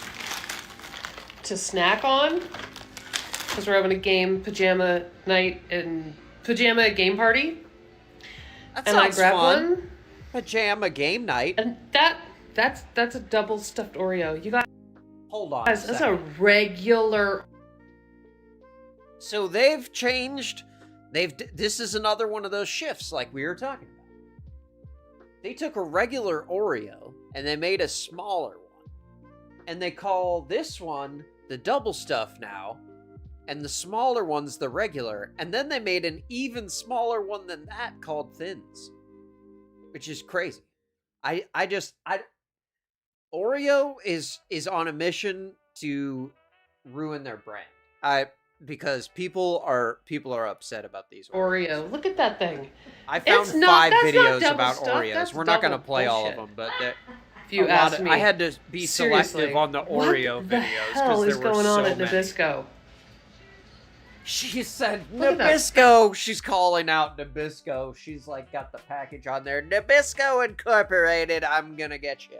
to snack on because we're having a pajama night and pajama game party. That and I sounds grabbed fun. one. Pajama game night. And that's a double stuffed Oreo. You guys, hold on. that's a regular. So they've changed. This is another one of those shifts like we were talking about. They took a regular Oreo and they made a smaller one. And they call this one the double stuff now. And the smaller one's the regular. And then they made an even smaller one than that called Thins. Which is crazy. Oreo is on a mission to ruin their brand. Because people are upset about these Oreo. Look at that thing. I found It's not- 5 that's not videos double about stuff, Oreos. that's We're not going to double play all of bullshit. them, but If you ask me, I had to be seriously, selective on the Oreo what the videos hell because is there were going on so at many. Nabisco? She said Look at that. Nabisco. She's calling out Nabisco. She's like got the package on there. Nabisco Incorporated. I'm gonna get you.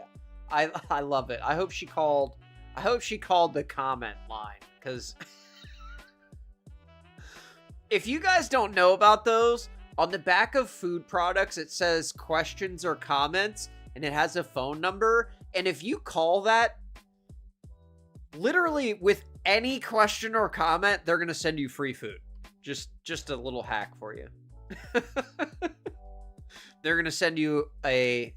I love it. I hope she called the comment line because if you guys don't know about those, on the back of food products it says questions or comments and it has a phone number, and if you call that, literally with any question or comment, they're gonna send you free food. Just a little hack for you. They're gonna send you a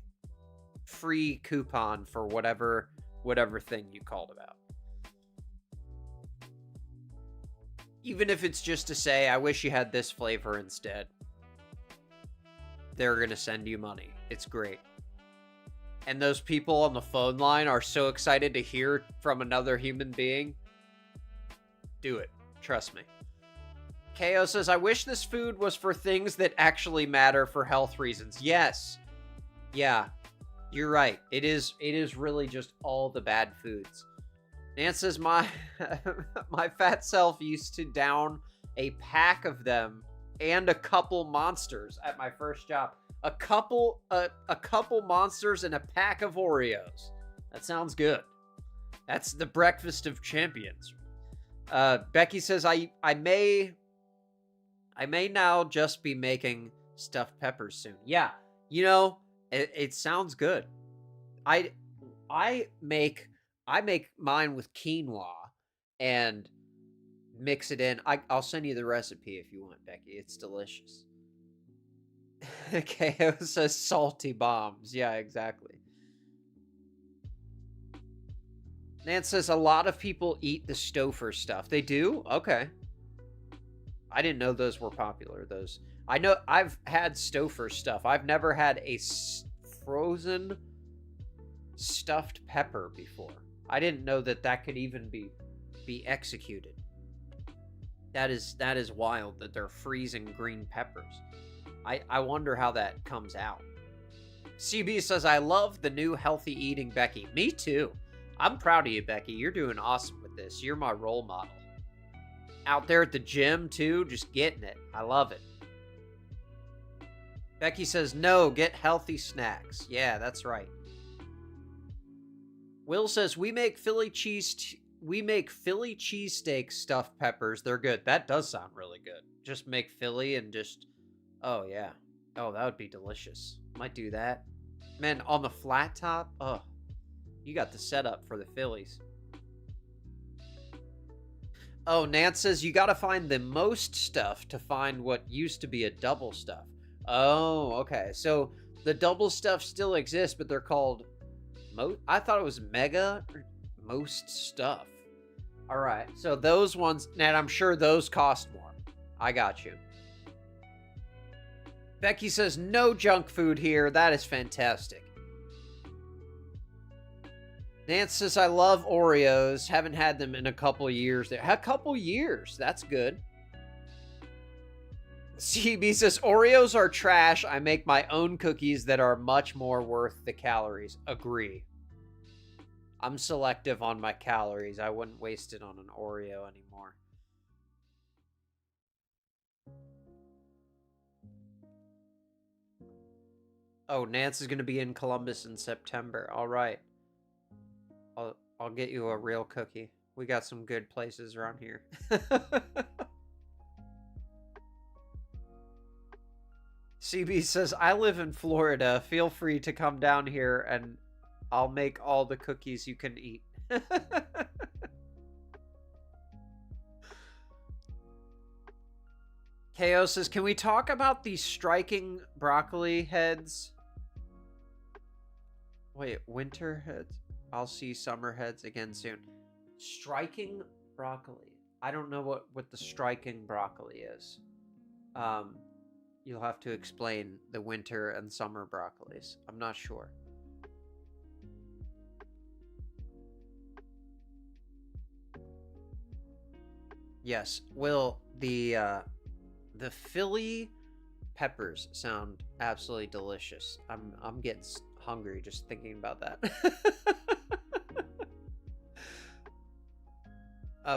free coupon for whatever thing you called about. Even if it's just to say, I wish you had this flavor instead. They're gonna send you money. It's great. And those people on the phone line are so excited to hear from another human being. Do it. Trust me. KO says, I wish this food was for things that actually matter for health reasons. Yes. Yeah. You're right. It is really just all the bad foods. Nance says, my fat self used to down a pack of them and a couple monsters at my first job. A couple monsters and a pack of Oreos. That sounds good. That's the breakfast of champions. Becky says, I may now just be making stuffed peppers soon. Yeah, you know, it sounds good. I make mine with quinoa and mix it in. I'll send you the recipe if you want, Becky. It's delicious. Okay, it says salty bombs. Yeah, exactly. Nance says a lot of people eat the Stouffer stuff. They do? Okay. I didn't know those were popular. Those, I know I've had Stouffer stuff. I've never had a frozen stuffed pepper before. I didn't know that could even be executed. That is wild that they're freezing green peppers. I wonder how that comes out. CB says, I love the new healthy eating Becky. Me too. I'm proud of you, Becky. You're doing awesome with this. You're my role model. Out there at the gym, too, just getting it. I love it. Becky says, no, get healthy snacks. Yeah, that's right. Will says, we make Philly cheesesteak stuffed peppers. They're good. That does sound really good. Just make Philly and just... Oh, yeah. Oh, that would be delicious. Might do that. Man, on the flat top? Oh, you got the setup for the Phillies. Oh, Nance says you gotta find the most stuff to find what used to be a double stuff. Oh, okay. So The double stuff still exists, but they're called I thought it was mega or most stuff. All right, so those ones, and I'm sure those cost more. I got you. Becky says no junk food here. That is fantastic. Nance says I love Oreos. Haven't had them in a couple years. A couple years. That's good. CB says Oreos are trash. I make my own cookies that are much more worth the calories. Agree. I'm selective on my calories. I wouldn't waste it on an Oreo anymore. Oh, Nance is going to be in Columbus in September. All right. I'll get you a real cookie. We got some good places around here. CB says, I live in Florida. Feel free to come down here and I'll make all the cookies you can eat. KO says, can we talk about these striking broccoli heads? Wait, winter heads? I'll see summer heads again soon. Striking broccoli. I don't know what the striking broccoli is. You'll have to explain the winter and summer broccolis. I'm not sure. Yes, Will, the Philly peppers sound absolutely delicious. I'm getting hungry just thinking about that.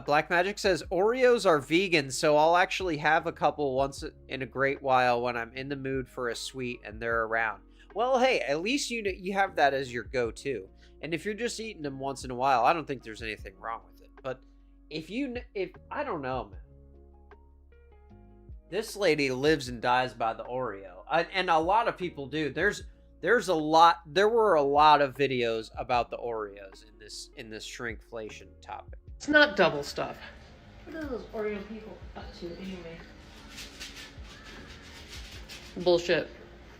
Black Magic says Oreos are vegan, so I'll actually have a couple once in a great while when I'm in the mood for a sweet and they're around. Well, hey, at least you have that as your go-to. And if you're just eating them once in a while, I don't think there's anything wrong with it. But if I don't know, man. This lady lives and dies by the Oreo, and a lot of people do. There were a lot of videos about the Oreos in this shrinkflation topic. It's not double stuff. What are those Oreo people up to anyway? Bullshit.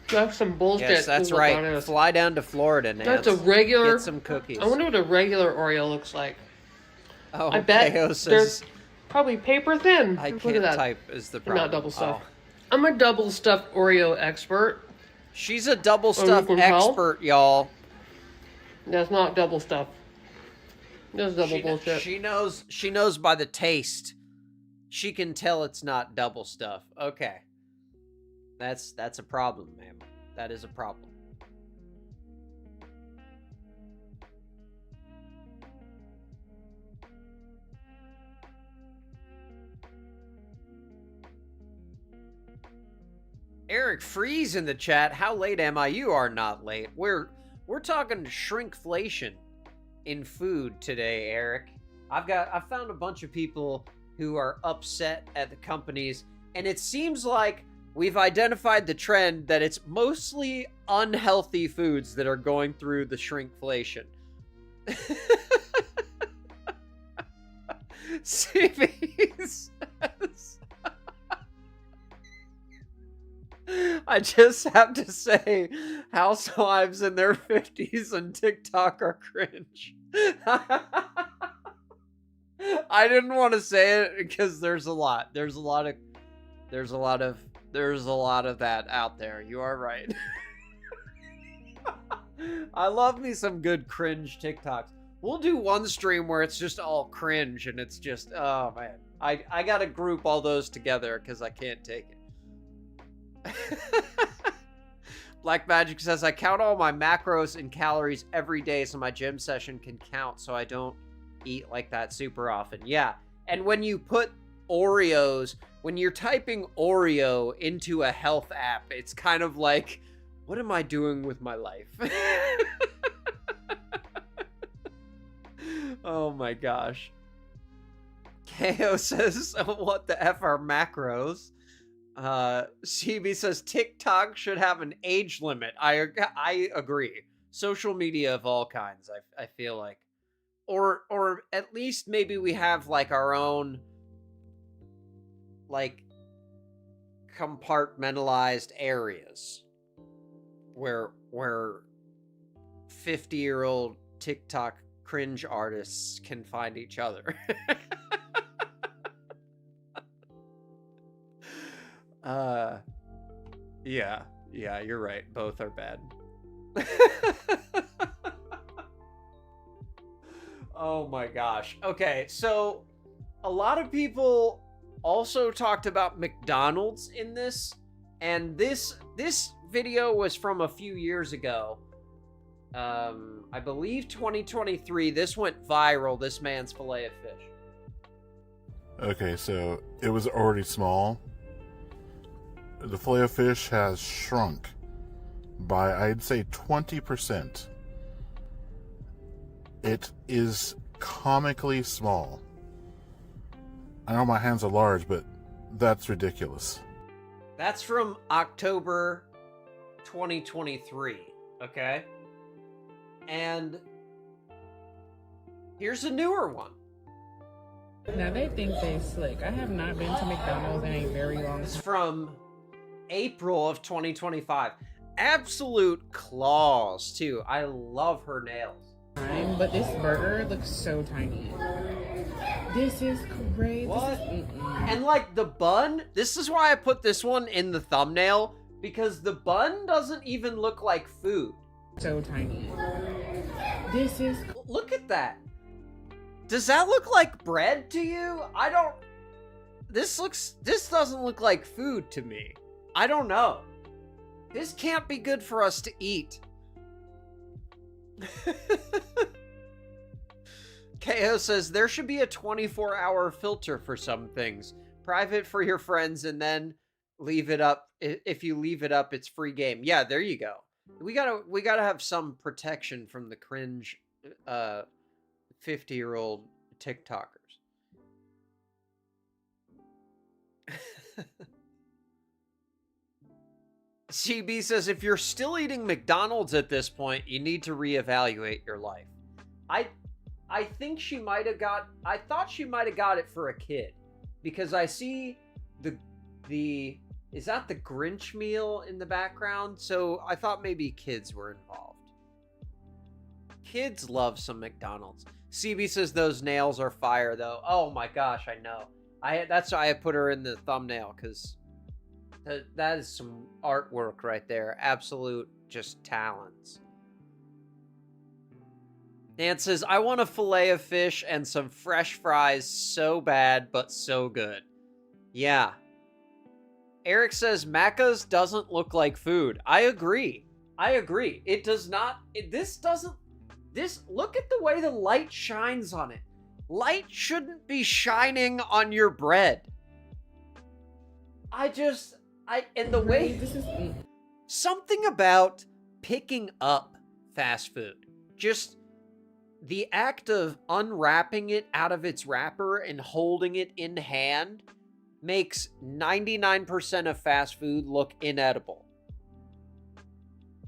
That's some bullshit. Yes, that's right. Fly down to Florida, Nance. That's a regular. Get some cookies. I wonder what a regular Oreo looks like. Oh, I bet says, they're probably paper thin. I Look can't at that. type is the problem. Not double stuff. Oh. I'm a double stuffed Oreo expert. She's a double stuff expert, y'all. That's not double stuff. That's double bullshit. She knows by the taste. She can tell it's not double stuff. Okay. That's a problem, ma'am. That is a problem. Eric Freeze in the chat. How late am I? You are not late. We're talking shrinkflation in food today, Eric. I found a bunch of people who are upset at the companies, and it seems like we've identified the trend that it's mostly unhealthy foods that are going through the shrinkflation. CBs. I just have to say, housewives in their 50s and TikTok are cringe. I didn't want to say it because there's a lot of that out there. You are right. I love me some good cringe TikToks. We'll do one stream where it's just all cringe and it's just, oh man. I gotta group all those together because I can't take it. Black Magic says, I count all my macros and calories every day so my gym session can count so I don't eat like that super often. Yeah, and when you put Oreos, when you're typing Oreo into a health app, it's kind of like, what am I doing with my life? Oh my gosh. KO says, what the F are macros? CB says TikTok should have an age limit. I agree. Social media of all kinds, I feel like. Or at least maybe we have like our own like compartmentalized areas where 50-year-old TikTok cringe artists can find each other. Yeah, you're right. Both are bad. Oh my gosh. Okay, so a lot of people also talked about McDonald's in this, and this video was from a few years ago. I believe 2023. This went viral, this man's fillet of fish. Okay, so it was already small. The fillet of fish has shrunk by, I'd say, 20%. It is comically small. I know my hands are large, but that's ridiculous. That's from October 2023, okay? And here's a newer one. Now they think they slick. I have not been to McDonald's in a very long It's time. from April of 2025. Absolute claws, too. I love her nails. But this burger looks so tiny. This is crazy. What? And like the bun, this is why I put this one in the thumbnail, because the bun doesn't even look like food. So tiny. This is... Look at that. Does that look like bread to you? I don't... This doesn't look like food to me. I don't know. This can't be good for us to eat. KO says, there should be a 24-hour filter for some things. Private for your friends and then leave it up. If you leave it up, it's free game. Yeah, there you go. We gotta have some protection from the cringe 50-year-old TikTokers. CB says, if you're still eating McDonald's at this point, you need to reevaluate your life. I think she might have I thought she might have got it for a kid, because I see is that the Grinch meal in the background? So I thought maybe kids were involved. Kids love some McDonald's. CB says those nails are fire though. Oh my gosh, I know. That's why I put her in the thumbnail, because that is some artwork right there. Absolute just talents. Dan says, I want a fillet of fish and some fresh fries so bad, but so good. Yeah. Eric says, Macca's doesn't look like food. I agree. It does not. Look at the way the light shines on it. Light shouldn't be shining on your bread. And the way, something about picking up fast food, just the act of unwrapping it out of its wrapper and holding it in hand makes 99% of fast food look inedible.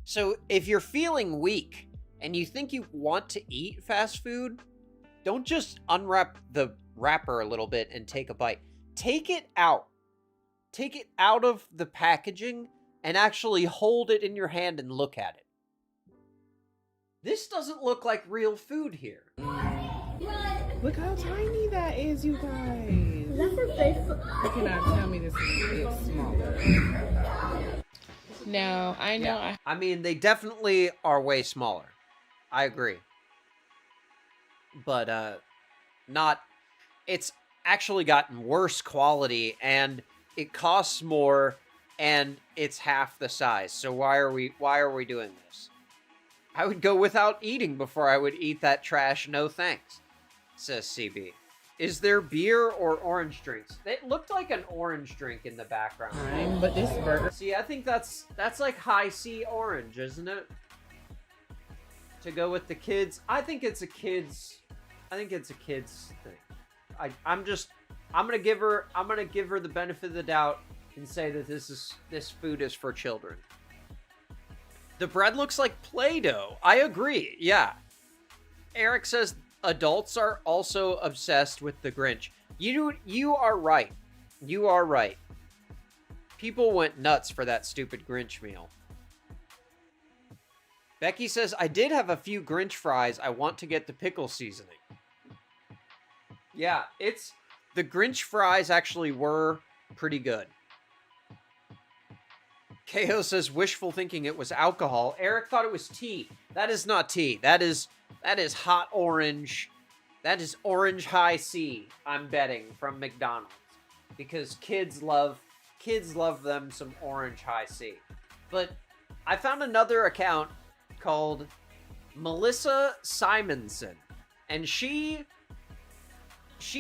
So if you're feeling weak and you think you want to eat fast food, don't just unwrap the wrapper a little bit and take a bite. Take it out. Take it out of the packaging and actually hold it in your hand and look at it. This doesn't look like real food here. Look how tiny that is, you guys. That's her face. You cannot tell me this is smaller. No, I know. Yeah. I mean, they definitely are way smaller. I agree. But, it's actually gotten worse quality, and it costs more, and it's half the size. So why are we doing this? I would go without eating before I would eat that trash. No thanks, says CB. Is there beer or orange drinks? It looked like an orange drink in the background. But this burger... See, I think that's like high C orange, isn't it? To go with the kids. I think it's a kids thing. I'm gonna give her the benefit of the doubt and say that this food is for children. The bread looks like Play-Doh. I agree. Yeah. Eric says adults are also obsessed with the Grinch. You are right. You are right. People went nuts for that stupid Grinch meal. Becky says, I did have a few Grinch fries. I want to get the pickle seasoning. Yeah, the Grinch fries actually were pretty good. KO says, wishful thinking it was alcohol. Eric thought it was tea. That is not tea. That is hot orange. That is orange high C, I'm betting, from McDonald's. Because kids love them some orange high C. But I found another account called Melissa Simonson. And she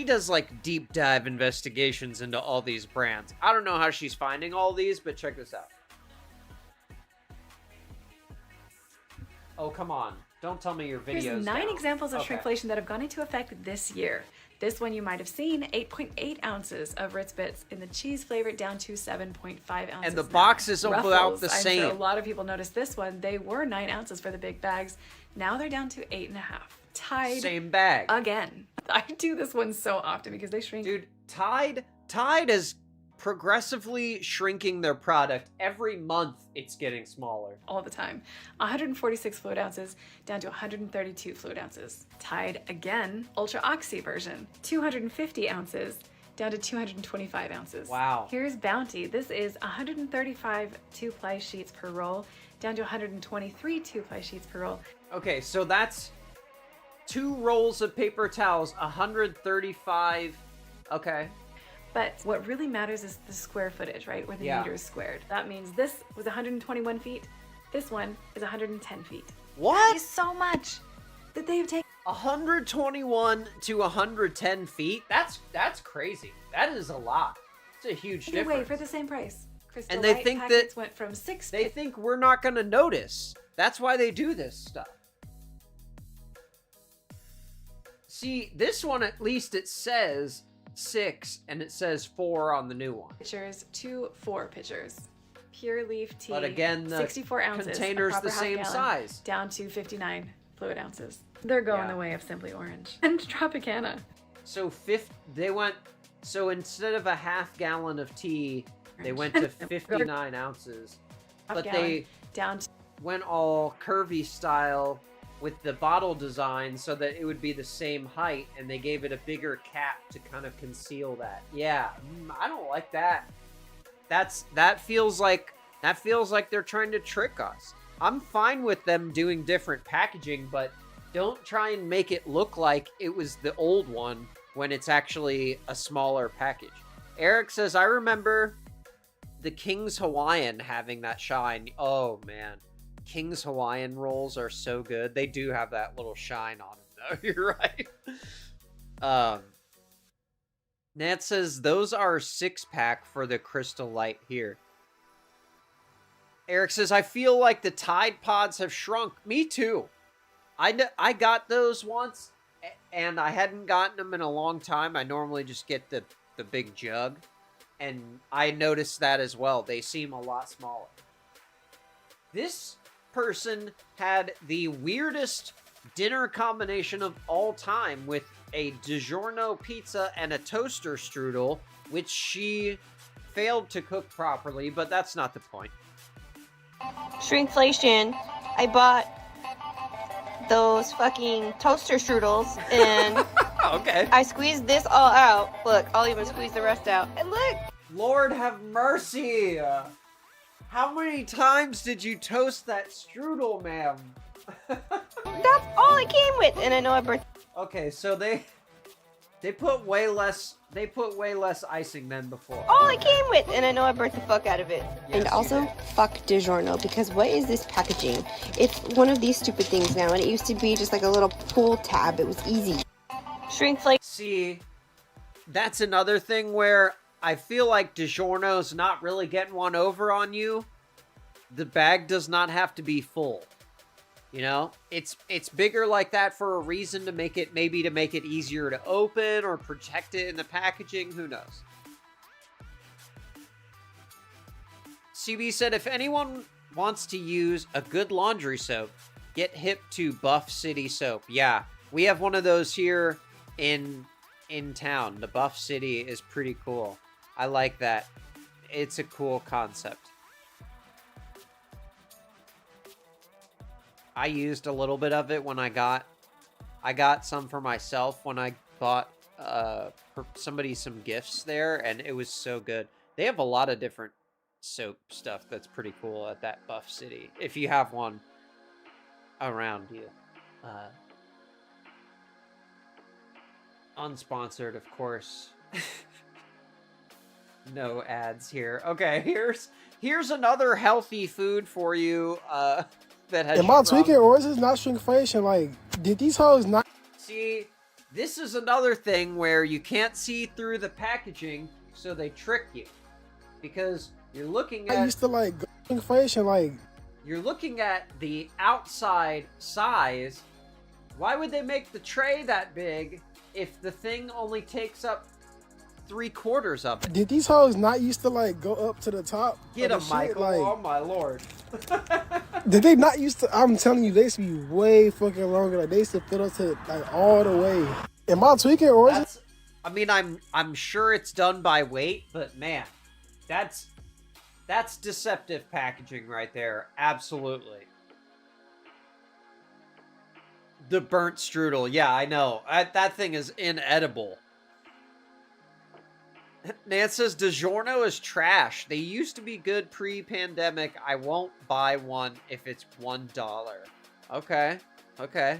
does like deep dive investigations into all these brands. I don't know how she's finding all these, but check this out. Oh, come on. Don't tell me your video's Here's 9 down. examples of Okay. shrinkflation that have gone into effect this year. This one you might have seen, 8.8 ounces of Ritz Bits in the cheese flavor down to 7.5 ounces. And the now. box is about Ruffles, the I'm same. sure a lot of people noticed this one. They were 9 ounces for the big bags. Now they're down to 8.5. Tide. Same bag. Again. I do this one so often because they shrink. Dude, Tide is progressively shrinking their product. Every month it's getting smaller. All the time. 146 fluid ounces down to 132 fluid ounces. Tide again, Ultra Oxy version, 250 ounces down to 225 ounces. Wow. Here's Bounty. This is 135 2-ply sheets per roll down to 123 2-ply sheets per roll. Okay, so that's 2 rolls of paper towels, 135. Okay. But what really matters is the square footage, right? Where the meter is squared. That means this was 121 feet. This one is 110 feet. What? That is so much that they've taken. 121 to 110 feet? That's crazy. That is a lot. It's a huge difference. Away for the same price. Crystal And they Light think packets that went from 6. They think we're not going to notice. That's why they do this stuff. See, this one at least it says 6 and it says 4 on the new one. Pitchers to 4 pitchers. Pure leaf tea. But again, the 64 ounces. container's a proper the same half gallon, size. Down to 59 fluid ounces. They're going the way of Simply Orange and Tropicana. So so instead of a half gallon of tea, they went to 59 ounces. But they down to went all curvy style with the bottle design so that it would be the same height, and they gave it a bigger cap to kind of conceal that. Yeah, I don't like that. That feels like they're trying to trick us. I'm fine with them doing different packaging, but don't try and make it look like it was the old one when it's actually a smaller package. Eric says, I remember the King's Hawaiian having that shine. Oh man. King's Hawaiian rolls are so good. They do have that little shine on them, though. You're right. Nat says, those are 6-pack for the Crystal Light here. Eric says, I feel like the Tide Pods have shrunk. Me too. I got those once, and I hadn't gotten them in a long time. I normally just get the big jug, and I noticed that as well. They seem a lot smaller. This person had the weirdest dinner combination of all time with a DiGiorno pizza and a toaster strudel, which she failed to cook properly, but that's not the point. Shrinkflation. I bought those fucking toaster strudels and Okay. I squeezed this all out. Look, I'll even squeeze the rest out. And look! Lord have mercy! How many times did you toast that strudel, ma'am? That's all it came with! And I know I burnt. Okay, so they put way less icing than before. All it came with! And I know I burnt the fuck out of it. Yes, And also, fuck DiGiorno, because what is this packaging? It's one of these stupid things now, and it used to be just like a little pull tab. It was easy. Shrinkflation. See, that's another thing where I feel like DiGiorno's not really getting one over on you. The bag does not have to be full. You know? It's bigger like that for a reason, to make it easier to open or protect it in the packaging. Who knows? CB said, if anyone wants to use a good laundry soap, get hip to Buff City Soap. Yeah, we have one of those here in town. The Buff City is pretty cool. I like that. It's a cool concept. I used a little bit of it when I got some for myself when I bought somebody some gifts there, and it was so good. They have a lot of different soap stuff that's pretty cool at that Buff City. If you have one around you. Unsponsored, of course. No ads here. Okay, here's another healthy food for you that has Am I tweaking or is this not shrinkflation? Like, did these hoes not... See, this is another thing where you can't see through the packaging, so they trick you. Because you're looking at... I used to, like, shrinkflation, like... You're looking at the outside size. Why would they make the tray that big if the thing only takes up 3/4 of it? Did these hoes not used to, like, go up to the top? Get of him, the shit? Michael. Like, Oh, my lord. did they not used to... I'm telling you, they used to be way fucking longer. Like, they used to fill up to, like, all the way. Am I tweaking or is it... I mean, I'm sure it's done by weight, but man, that's deceptive packaging right there. Absolutely. The burnt strudel. Yeah, I know. That thing is inedible. Nance says, DiGiorno is trash. They used to be good pre-pandemic. I won't buy one if it's $1. Okay. Okay.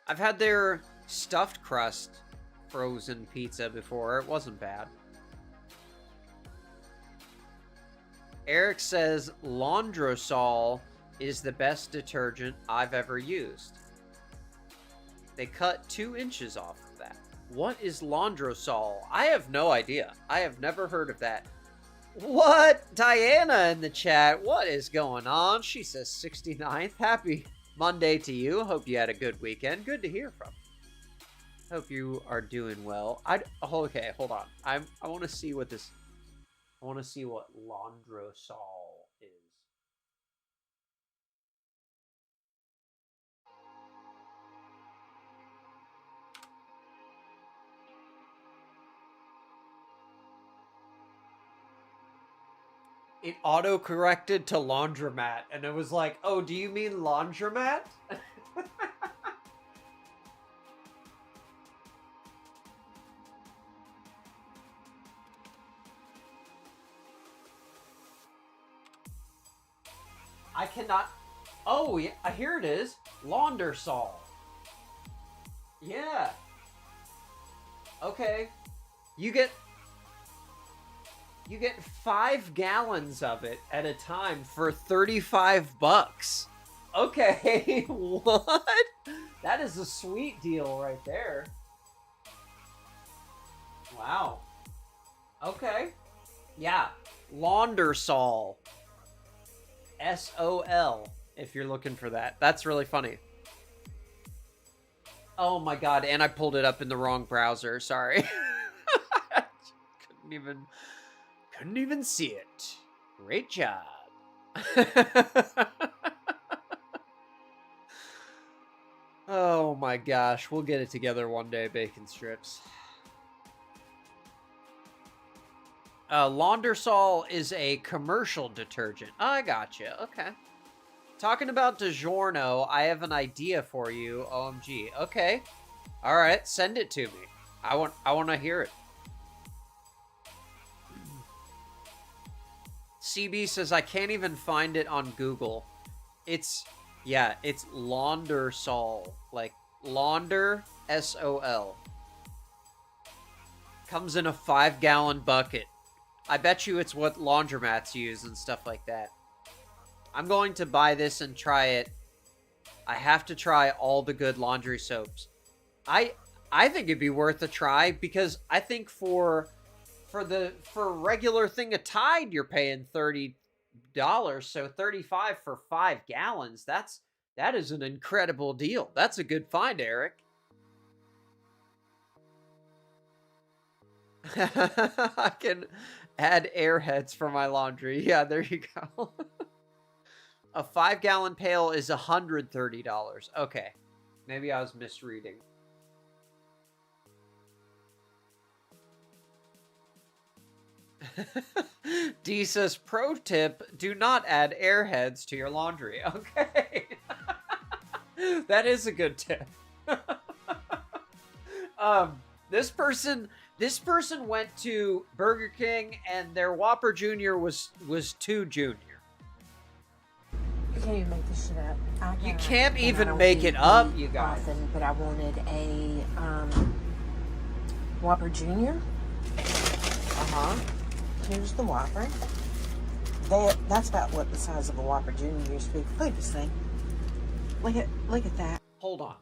I've had their stuffed crust frozen pizza before. It wasn't bad. Eric says Laundrosol is the best detergent I've ever used. They cut 2 inches off of that. What is Laundrosol? I have no idea. I have never heard of that. What? Diana in the chat. What is going on? She says 69th. Happy Monday to you. Hope you had a good weekend. Good to hear from. Hope you are doing well. Okay, hold on. I want to see what this... I want to see what Laundrosol is. It auto-corrected to laundromat, and it was like, oh, do you mean laundromat? I cannot... Oh, yeah, here it is. Laundersol. Yeah. Okay. You get 5 gallons of it at a time for $35. Okay, what? That is a sweet deal right there. Wow. Okay. Yeah. Laundersol. S-O-L, if you're looking for that. That's really funny. Oh my god, and I pulled it up in the wrong browser. Sorry. Couldn't even see it. Great job. Oh my gosh, we'll get it together one day, bacon strips. Laundersol is a commercial detergent. Oh, I gotcha. Okay. Talking about DiGiorno, I have an idea for you. OMG. Okay. All right, send it to me. I want to hear it. CB says I can't even find it on Google. It's Laundersol, like launder, S-O-L. Comes in a 5-gallon bucket. I bet you it's what laundromats use and stuff like that. I'm going to buy this and try it. I have to try all the good laundry soaps. I think it'd be worth a try because I think for a regular thing of Tide you're paying $30, so $35 for 5 gallons. That is an incredible deal. That's a good find, Eric. I can add airheads for my laundry. Yeah, there you go. A 5-gallon pail is $130. Okay. Maybe I was misreading. D says, pro tip, do not add airheads to your laundry. Okay. That is a good tip. This person went to Burger King and their Whopper Jr. was too junior. You can't even make this shit up. You can't even make it up, you guys. Often, but I wanted a Whopper Jr. Here's the Whopper. That's about what the size of a Whopper Jr. used to be. Look at this thing. Look at that. Hold on,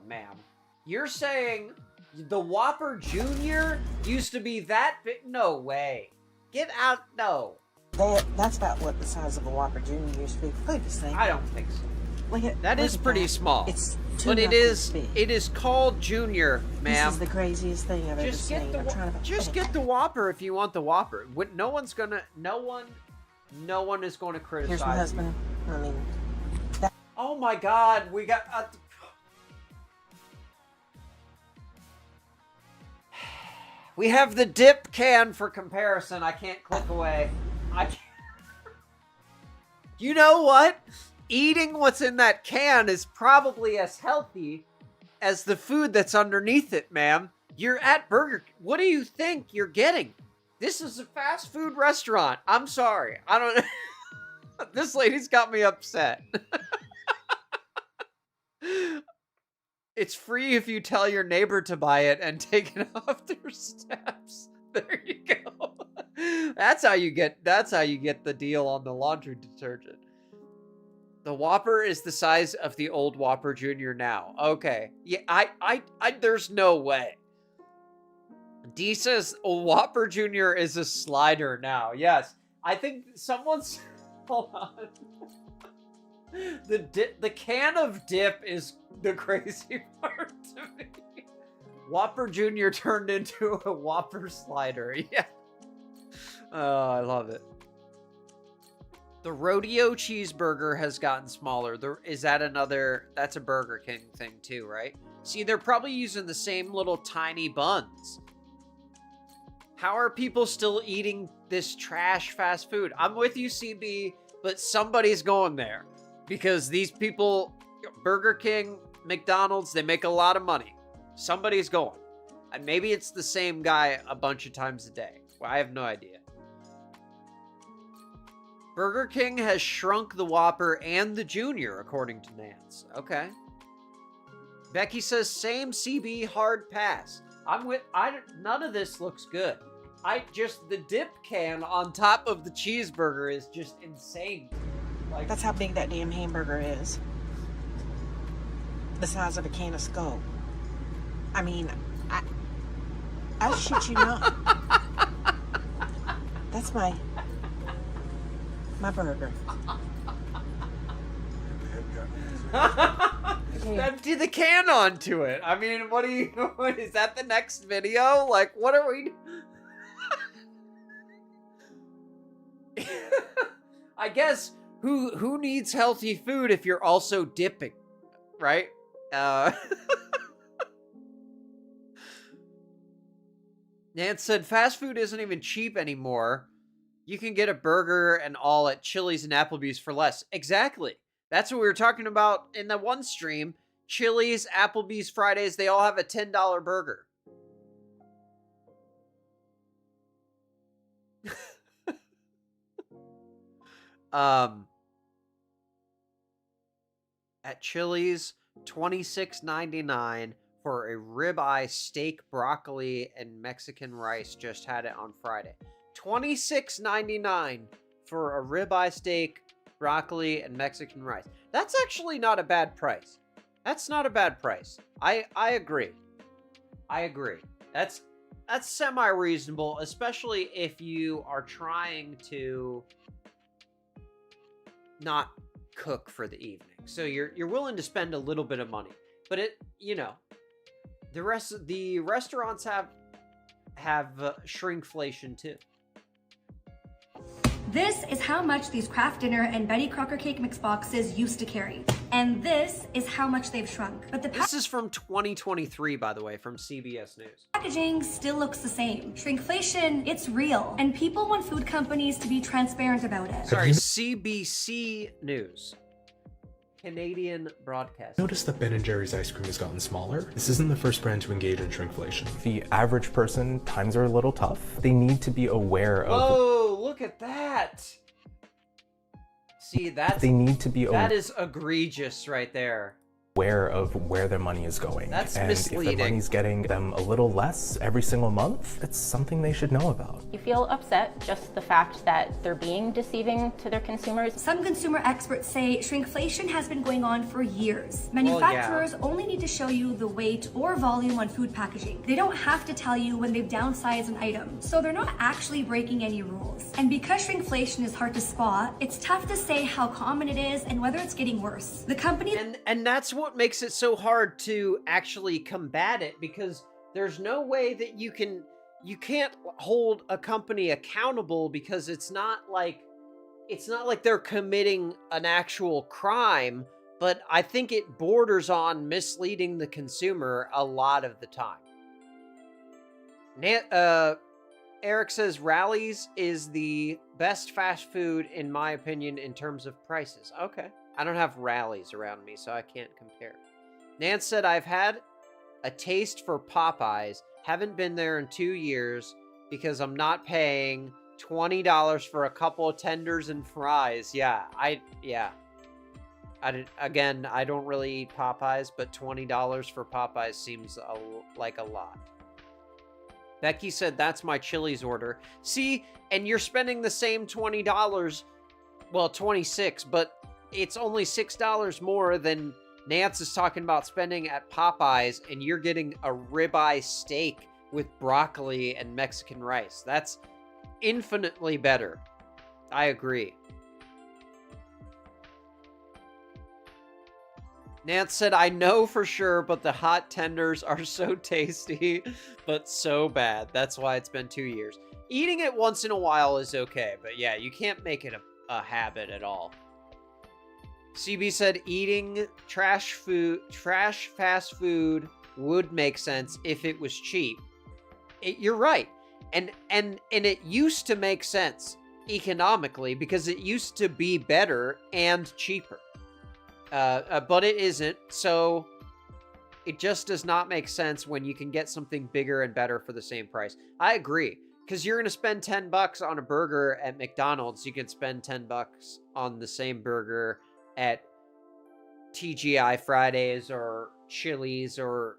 ma'am. You're saying the Whopper Jr. used to be that big? No way. Get out. No. That's about what the size of a Whopper Jr. used to be. Look at this thing. I don't think so. That is pretty small. It's but it is called Junior, ma'am. This is the craziest thing I've ever seen. Just get the Whopper if you want the Whopper. No one is gonna criticize. Here's my husband. I mean, oh my God, we got. We have the dip can for comparison. I can't click away. You know what? Eating what's in that can is probably as healthy as the food that's underneath it, ma'am. You're at Burger King. What do you think you're getting? This is a fast food restaurant. I'm sorry. I don't. This lady's got me upset. It's free if you tell your neighbor to buy it and take it off their steps. There you go. That's how you get the deal on the laundry detergent. The Whopper is the size of the old Whopper Jr. now. Okay. Yeah, I there's no way. D says a Whopper Jr. is a slider now. Yes. I think someone's hold on. The can of dip is the crazy part to me. Whopper Jr. turned into a Whopper slider. Yeah. Oh, I love it. The rodeo cheeseburger has gotten smaller. Is that another... That's a Burger King thing too, right? See, they're probably using the same little tiny buns. How are people still eating this trash fast food? I'm with you, CB, but somebody's going there. Because these people, Burger King, McDonald's, they make a lot of money. Somebody's going. And maybe it's the same guy a bunch of times a day. Well, I have no idea. Burger King has shrunk the Whopper and the Junior, according to Nance. Okay. Becky says, same CB, hard pass. None of this looks good. The dip can on top of the cheeseburger is just insane. Like, that's how big that damn hamburger is. The size of a can of Skull. I mean, I shit you not. That's my burger. Empty the can onto it. I mean, what is that the next video? Like, what are we... I guess, who needs healthy food if you're also dipping, right? Nance said, fast food isn't even cheap anymore. You can get a burger and all at Chili's and Applebee's for less. Exactly. That's what we were talking about in the one stream. Chili's, Applebee's, Fridays, they all have a $10 burger. At Chili's, $26.99 for a ribeye steak, broccoli, and Mexican rice. Just had it on Friday. $26.99 for a ribeye steak, broccoli, and Mexican rice. That's actually not a bad price. That's not a bad price. I agree. I agree. That's semi-reasonable, especially if you are trying to not cook for the evening. So you're willing to spend a little bit of money. But the rest of the restaurants have shrinkflation too. This is how much these Kraft Dinner and Betty Crocker Cake Mix boxes used to carry. And this is how much they've shrunk. But the this is from 2023, by the way, from CBS News. packaging still looks the same. Shrinkflation, it's real. And people want food companies to be transparent about it. Sorry, CBC News. Canadian broadcast. Notice that Ben & Jerry's ice cream has gotten smaller. This isn't the first brand to engage in shrinkflation. The average person, times are a little tough. They need to be aware of... Whoa, look at that. See, that's... They need to be that is egregious right there. aware of where their money is going. That's and misleading. if their money's getting them a little less every single month, it's something they should know about. You feel upset just the fact that they're being deceiving to their consumers? Some consumer experts say shrinkflation has been going on for years. Manufacturers only need to show you the weight or volume on food packaging. They don't have to tell you when they've downsized an item, so they're not actually breaking any rules. And because shrinkflation is hard to spot, it's tough to say how common it is and whether it's getting worse. The company... And that's what makes it so hard to actually combat it, because there's no way that you can't hold a company accountable, because it's not like they're committing an actual crime, but I think it borders on misleading the consumer a lot of the time. Eric says Rally's is the best fast food in my opinion in terms of prices. Okay. I don't have Rallies around me, so I can't compare. Nance said, I've had a taste for Popeyes. Haven't been there in 2 years because I'm not paying $20 for a couple of tenders and fries. I don't really eat Popeyes, but $20 for Popeyes seems like a lot. Becky said, that's my Chili's order. See, and you're spending the same $20, well, $26, but it's only $6 more than Nance is talking about spending at Popeyes, and you're getting a ribeye steak with broccoli and Mexican rice. That's infinitely better. I agree. Nance said, I know for sure, but the hot tenders are so tasty, but so bad. That's why it's been 2 years. Eating it once in a while is okay, but yeah, you can't make it a habit at all. CB said eating trash fast food would make sense if it was cheap. You're right. And it used to make sense economically because it used to be better and cheaper. But it isn't, so it just does not make sense when you can get something bigger and better for the same price. I agree, because you're going to spend $10 on a burger at McDonald's. You can spend $10 on the same burger at TGI Fridays or Chili's or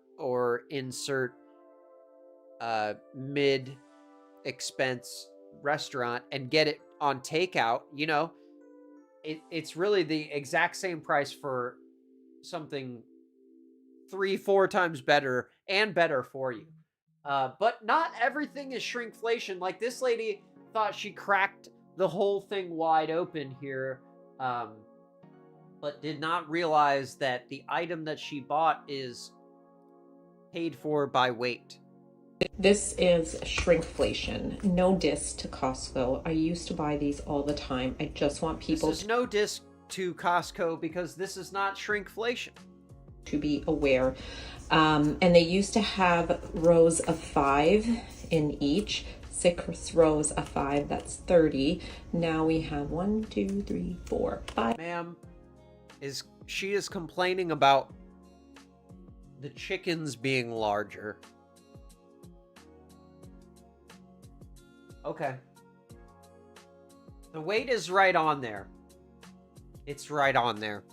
insert mid-expense restaurant and get it on takeout. You know, it's really the exact same price for something 3-4 times better and better for you. But not everything is shrinkflation. Like, this lady thought she cracked the whole thing wide open here, but did not realize that the item that she bought is paid for by weight. This is shrinkflation. No diss to Costco. I used to buy these all the time. I just want people This is no diss to Costco, because this is not shrinkflation. To be aware. And they used to have rows of 5 in each. 6 rows of 5, that's 30. Now we have 1, 2, 3, 4, 5. Ma'am, she is complaining about the chickens being larger. Okay. The weight is right on there. It's right on there.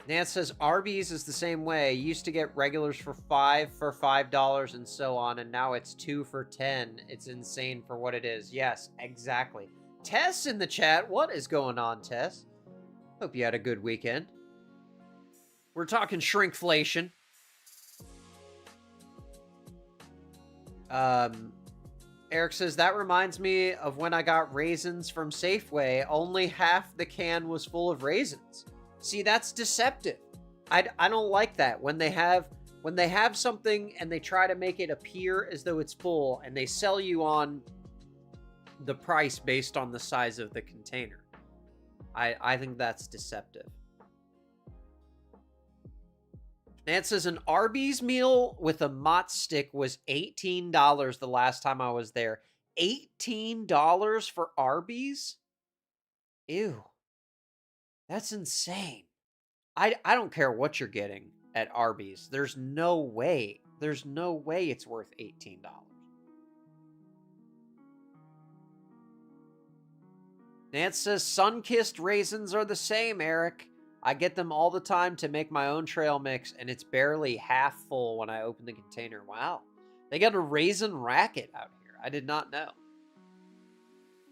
Nance says Arby's is the same way. Used to get regulars for $5 and so on, and now it's 2 for $10. It's insane for what it is. Yes, exactly. Tess in the chat. What is going on, Tess? Hope you had a good weekend. We're talking shrinkflation. Eric says, that reminds me of when I got raisins from Safeway. Only half the can was full of raisins. See, that's deceptive. I don't like that. When they have When they have something and they try to make it appear as though it's full, and they sell you on the price based on the size of the container. I think that's deceptive. Nance says an Arby's meal with a Mott stick was $18 the last time I was there. $18 for Arby's? Ew. That's insane. I don't care what you're getting at Arby's. There's no way it's worth $18. Nance says sun-kissed raisins are the same, Eric. I get them all the time to make my own trail mix, and it's barely half full when I open the container. Wow. They got a raisin racket out here. I did not know.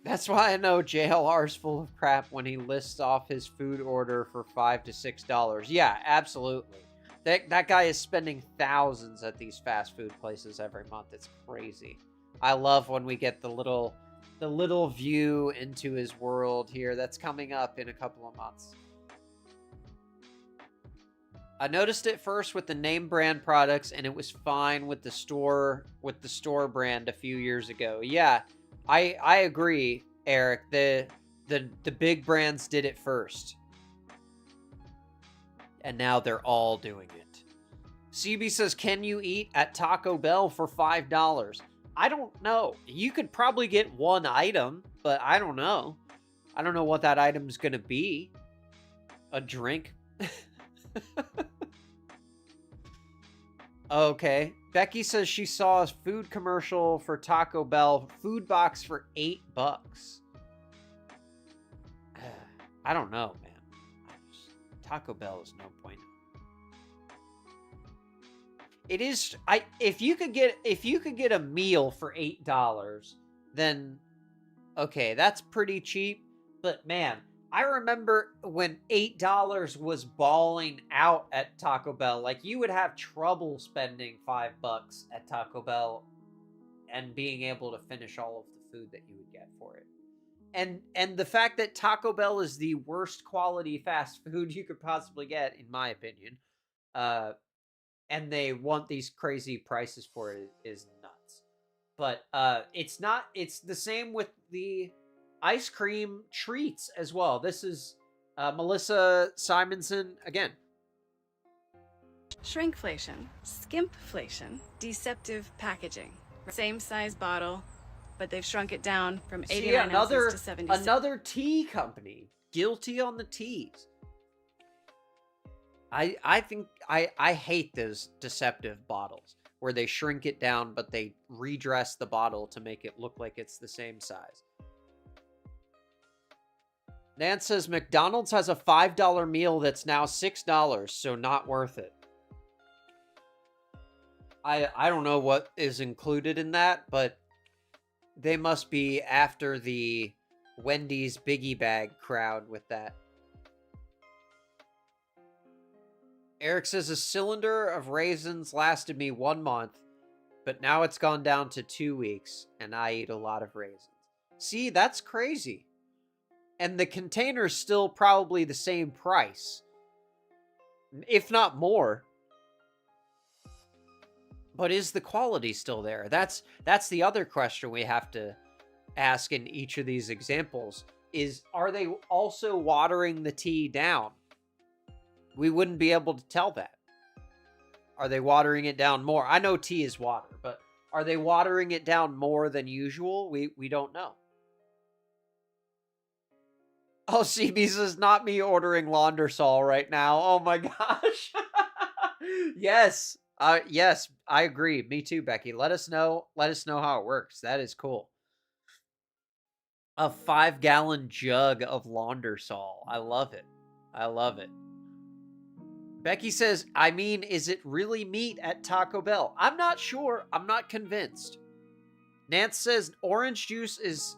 That's why I know JLR's full of crap when he lists off his food order for $5 to $6. Yeah, absolutely. That guy is spending thousands at these fast food places every month. It's crazy. I love when we get the little view into his world here. That's coming up in a couple of months. I noticed it first with the name brand products, and it was fine with the store brand a few years ago. Yeah, I agree, Eric. The big brands did it first, and now they're all doing it. CB says, "Can you eat at Taco Bell for $5?" I don't know. You could probably get one item, but I don't know. I don't know what that item's gonna be. A drink. Okay. Becky says she saw a food commercial for Taco Bell food box for $8. I don't know, man. Taco Bell is no point. It is. If you could get a meal for $8, then okay, that's pretty cheap. But man, I remember when $8 was balling out at Taco Bell. Like, you would have trouble spending $5 at Taco Bell and being able to finish all of the food that you would get for it. And the fact that Taco Bell is the worst quality fast food you could possibly get, in my opinion, and they want these crazy prices for it is nuts. But it's the same with the ice cream treats as well. This is Melissa Simonson again. Shrinkflation, skimpflation, deceptive packaging. Same size bottle, but they've shrunk it down from 89 ounces to 76. Another tea company guilty on the teas. I think I hate those deceptive bottles where they shrink it down, but they redress the bottle to make it look like it's the same size. Nance says McDonald's has a $5 meal that's now $6, so not worth it. I don't know what is included in that, but they must be after the Wendy's Biggie Bag crowd with that. Eric says a cylinder of raisins lasted me 1 month, but now it's gone down to 2 weeks, and I eat a lot of raisins. See, that's crazy. And the container's still probably the same price, if not more. But is the quality still there? That's the other question we have to ask in each of these examples, is are they also watering the tea down? We wouldn't be able to tell that. Are they watering it down more? I know tea is water, but are they watering it down more than usual? We don't know. Oh, CB says, not me ordering Laundersol right now. Oh my gosh. Yes. Yes, I agree. Me too, Becky. Let us know how it works. That is cool. A 5-gallon jug of Laundersol. I love it. I love it. Becky says, I mean, is it really meat at Taco Bell? I'm not sure. I'm not convinced. Nance says orange juice is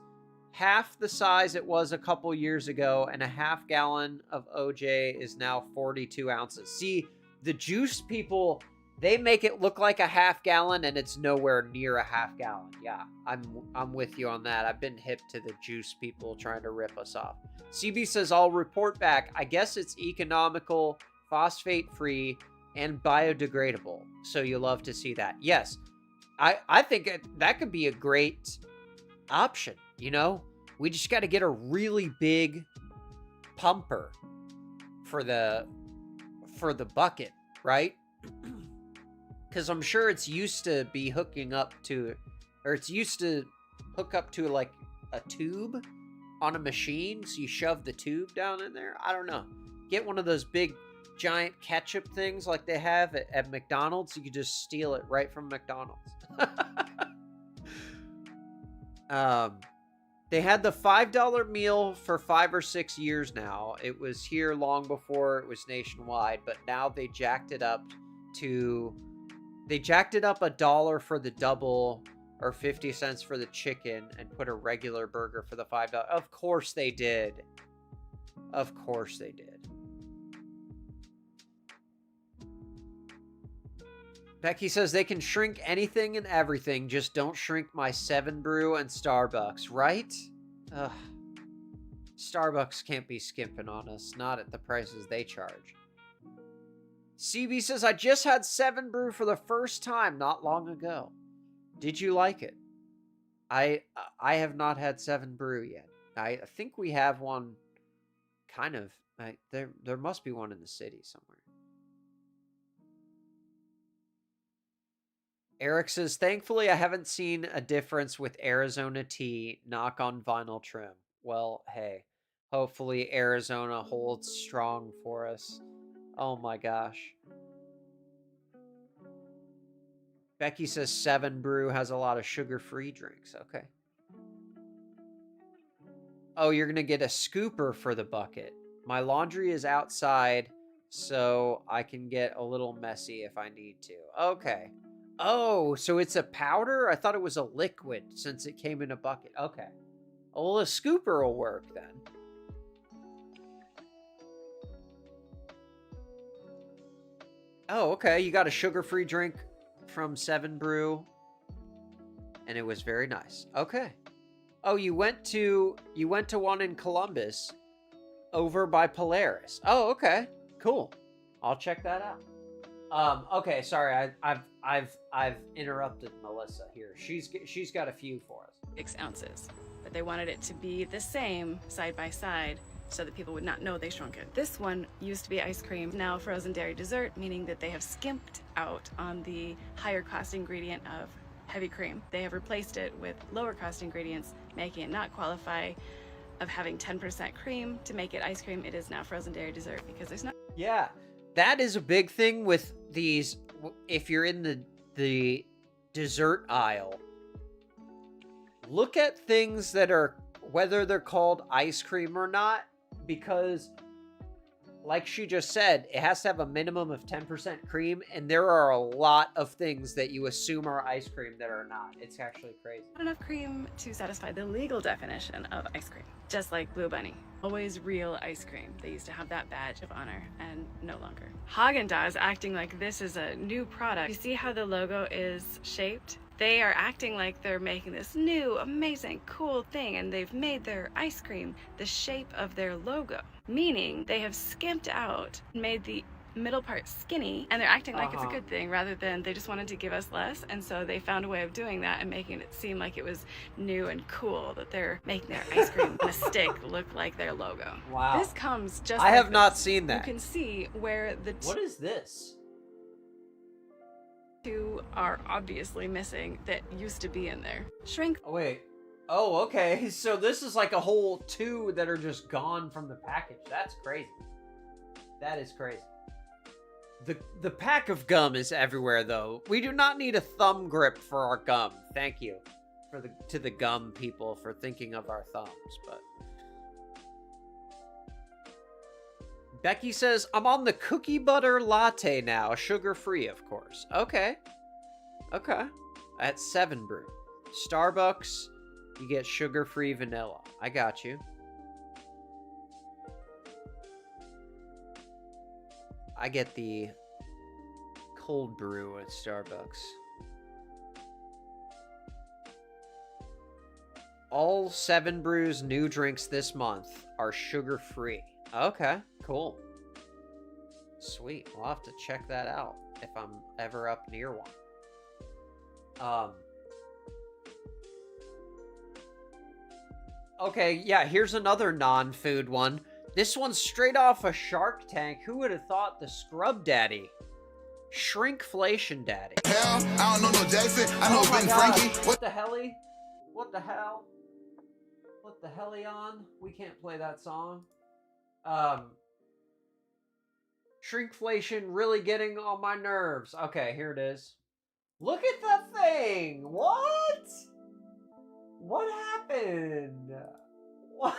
half the size it was a couple years ago, and a half gallon of OJ is now 42 ounces. See, the juice people, they make it look like a half gallon, and it's nowhere near a half gallon. Yeah, I'm with you on that. I've been hip to the juice people trying to rip us off. CB says, I'll report back. I guess it's economical, phosphate-free, and biodegradable. So you love to see that. Yes, I think that could be a great option, you know? We just got to get a really big pumper for the bucket, right? Because I'm sure it's used to be hooking up to, or it's used to hook up to like a tube on a machine, so you shove the tube down in there. I don't know. Get one of those big giant ketchup things like they have at McDonald's. You could just steal it right from McDonald's. They had the $5 meal for 5 or 6 years now. It was here long before it was nationwide, but now they jacked it up $1 for the double or 50 cents for the chicken and put a regular burger for the $5. Of course they did. Of course they did. Becky says they can shrink anything and everything, just don't shrink my 7 Brew and Starbucks, right? Ugh. Starbucks can't be skimping on us, not at the prices they charge. CB says, I just had 7 Brew for the first time not long ago. Did you like it? I have not had 7 Brew yet. I think we have one kind of. There must be one in the city somewhere. Eric says, thankfully, I haven't seen a difference with Arizona tea. Knock on vinyl trim. Well, hey, hopefully Arizona holds strong for us. Oh my gosh. Becky says 7 Brew has a lot of sugar-free drinks. Okay. Oh, you're going to get a scooper for the bucket. My laundry is outside, so I can get a little messy if I need to. Okay. Oh, so it's a powder? I thought it was a liquid since it came in a bucket. Okay. Well, a scooper will work then. Oh, okay. You got a sugar-free drink from 7 Brew, and it was very nice. Okay. Oh, you went to one in Columbus over by Polaris. Oh, okay. Cool. I'll check that out. Okay, sorry, I've interrupted Melissa here. She's got a few for us. 6 ounces, but they wanted it to be the same side by side so that people would not know they shrunk it. This one used to be ice cream, now frozen dairy dessert, meaning that they have skimped out on the higher cost ingredient of heavy cream. They have replaced it with lower cost ingredients, making it not qualify of having 10% cream to make it ice cream. It is now frozen dairy dessert because there's not. Yeah. That is a big thing with these. If you're in the dessert aisle, look at things that are, whether they're called ice cream or not, because like she just said, it has to have a minimum of 10% cream, and there are a lot of things that you assume are ice cream that are not. It's actually crazy. Not enough cream to satisfy the legal definition of ice cream, just like Blue Bunny. Always real ice cream. They used to have that badge of honor, and no longer. Haagen-Dazs acting like this is a new product. You see how the logo is shaped? They are acting like they're making this new, amazing, cool thing, and they've made their ice cream the shape of their logo, meaning they have skimped out, made the middle part skinny, and they're acting like it's a good thing rather than they just wanted to give us less, and so they found a way of doing that and making it seem like it was new and cool that they're making their ice cream on a stick look like their logo. Wow. This comes just I have not seen that. You can see where the What is this? two are obviously missing that used to be in there. Shrink. Oh, wait. Oh, okay. So this is like a whole 2 that are just gone from the package. That's crazy. That is crazy. The pack of gum is everywhere, though. We do not need a thumb grip for our gum. Thank you to the gum people for thinking of our thumbs. But Becky says, I'm on the cookie butter latte now. Sugar-free, of course. Okay. Okay. At 7 Brew. Starbucks, you get sugar-free vanilla. I got you. I get the cold brew at Starbucks. All 7 Brew's new drinks this month are sugar-free. Okay, cool. Sweet. We'll have to check that out if I'm ever up near one. Okay, yeah, here's another non-food one. This one's straight off a Shark Tank. Who would have thought the Scrub Daddy? Shrinkflation Daddy. Hell, I don't know no Jason. I know Ben Frankie. What the helly? What the hell? What the helly on? We can't play that song. Shrinkflation really getting on my nerves. Okay, here it is. Look at the thing! What? What happened? What?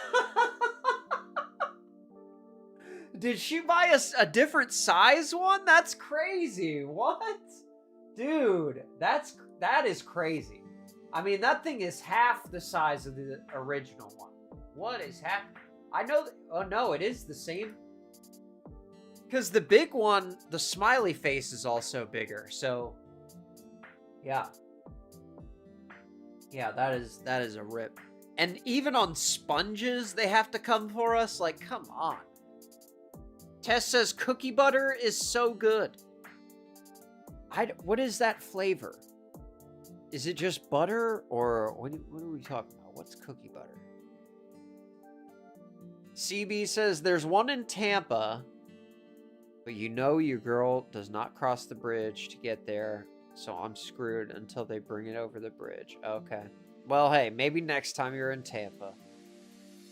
Did she buy a different size one? That's crazy. What? Dude, that is crazy. I mean, that thing is half the size of the original one. What is happening? I know oh no, it is the same. Because the big one, the smiley face is also bigger. So, yeah. Yeah, that is a rip. And even on sponges, they have to come for us? Like, come on. Tess says cookie butter is so good. What is that flavor? Is it just butter? Or what are we talking about? What's cookie butter? CB says there's one in Tampa, but you know your girl does not cross the bridge to get there, so I'm screwed until they bring it over the bridge. Okay. Well, hey, maybe next time you're in Tampa,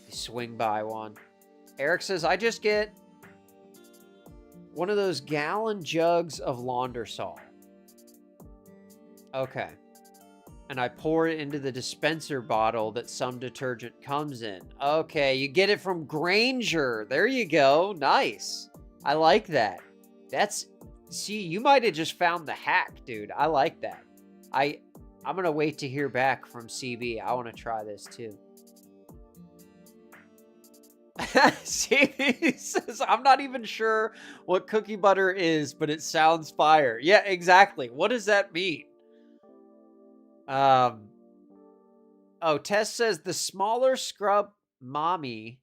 you swing by one. Eric says, I just get one of those gallon jugs of Laundersol. Okay. And I pour it into the dispenser bottle that some detergent comes in. Okay, you get it from Grainger. There you go. Nice. I like that. See, you might have just found the hack, dude. I like that. I'm going to wait to hear back from CB. I want to try this too. CB says, I'm not even sure what cookie butter is, but it sounds fire. Yeah, exactly. What does that mean? Oh, Tess says the smaller scrub mommy.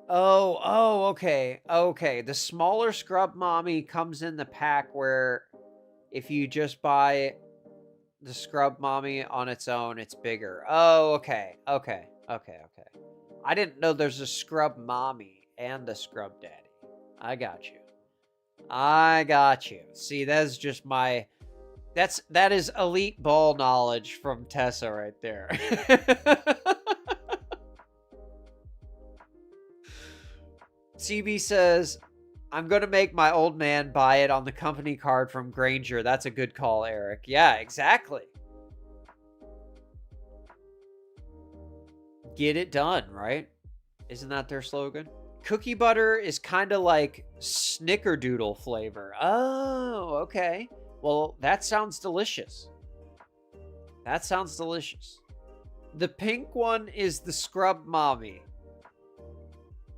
Oh, okay. Okay. The smaller scrub mommy comes in the pack where if you just buy the scrub mommy on its own, it's bigger. Oh, okay. Okay. I didn't know there's a scrub mommy and a scrub daddy. I got you. See, that's just that is elite ball knowledge from Tessa right there. CB says, I'm going to make my old man buy it on the company card from Grainger. That's a good call, Eric. Yeah, exactly. Get it done, right? Isn't that their slogan? Cookie butter is kind of like snickerdoodle flavor. Oh, okay. Well, that sounds delicious. The pink one is the scrub mommy.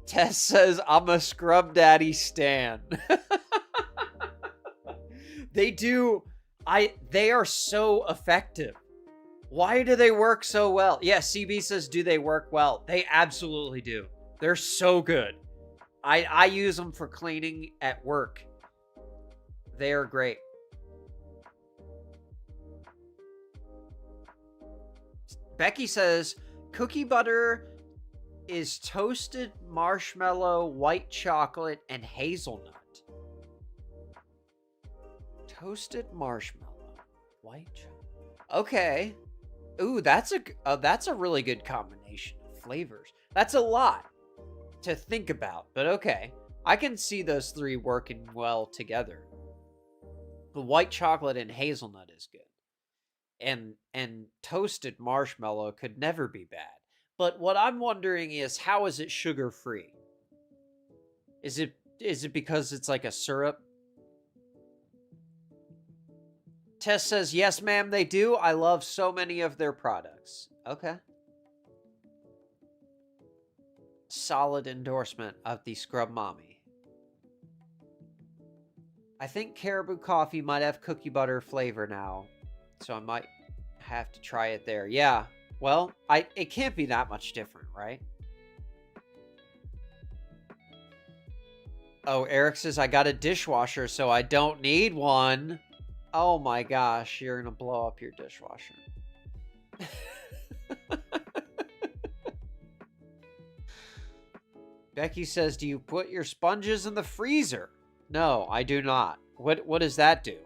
Tess says, I'm a scrub daddy stan. They are so effective. Why do they work so well? Yeah, CB says, do they work well? They absolutely do. They're so good. I use them for cleaning at work. They are great. Becky says, cookie butter is toasted marshmallow, white chocolate, and hazelnut. Toasted marshmallow, white chocolate. Okay. Ooh, that's a really good combination of flavors. That's a lot to think about, but okay. I can see those three working well together. The white chocolate and hazelnut is good. And toasted marshmallow could never be bad. But what I'm wondering is, how is it sugar-free? Is it because it's like a syrup? Tess says, yes, ma'am, they do. I love so many of their products. Okay. Solid endorsement of the Scrub Mommy. I think Caribou Coffee might have cookie butter flavor now, so I might have to try it there. Yeah. Well, it can't be that much different, right? Oh, Eric says, I got a dishwasher, so I don't need one. Oh my gosh, you're gonna blow up your dishwasher. Becky says, do you put your sponges in the freezer? No, I do not. What does that do?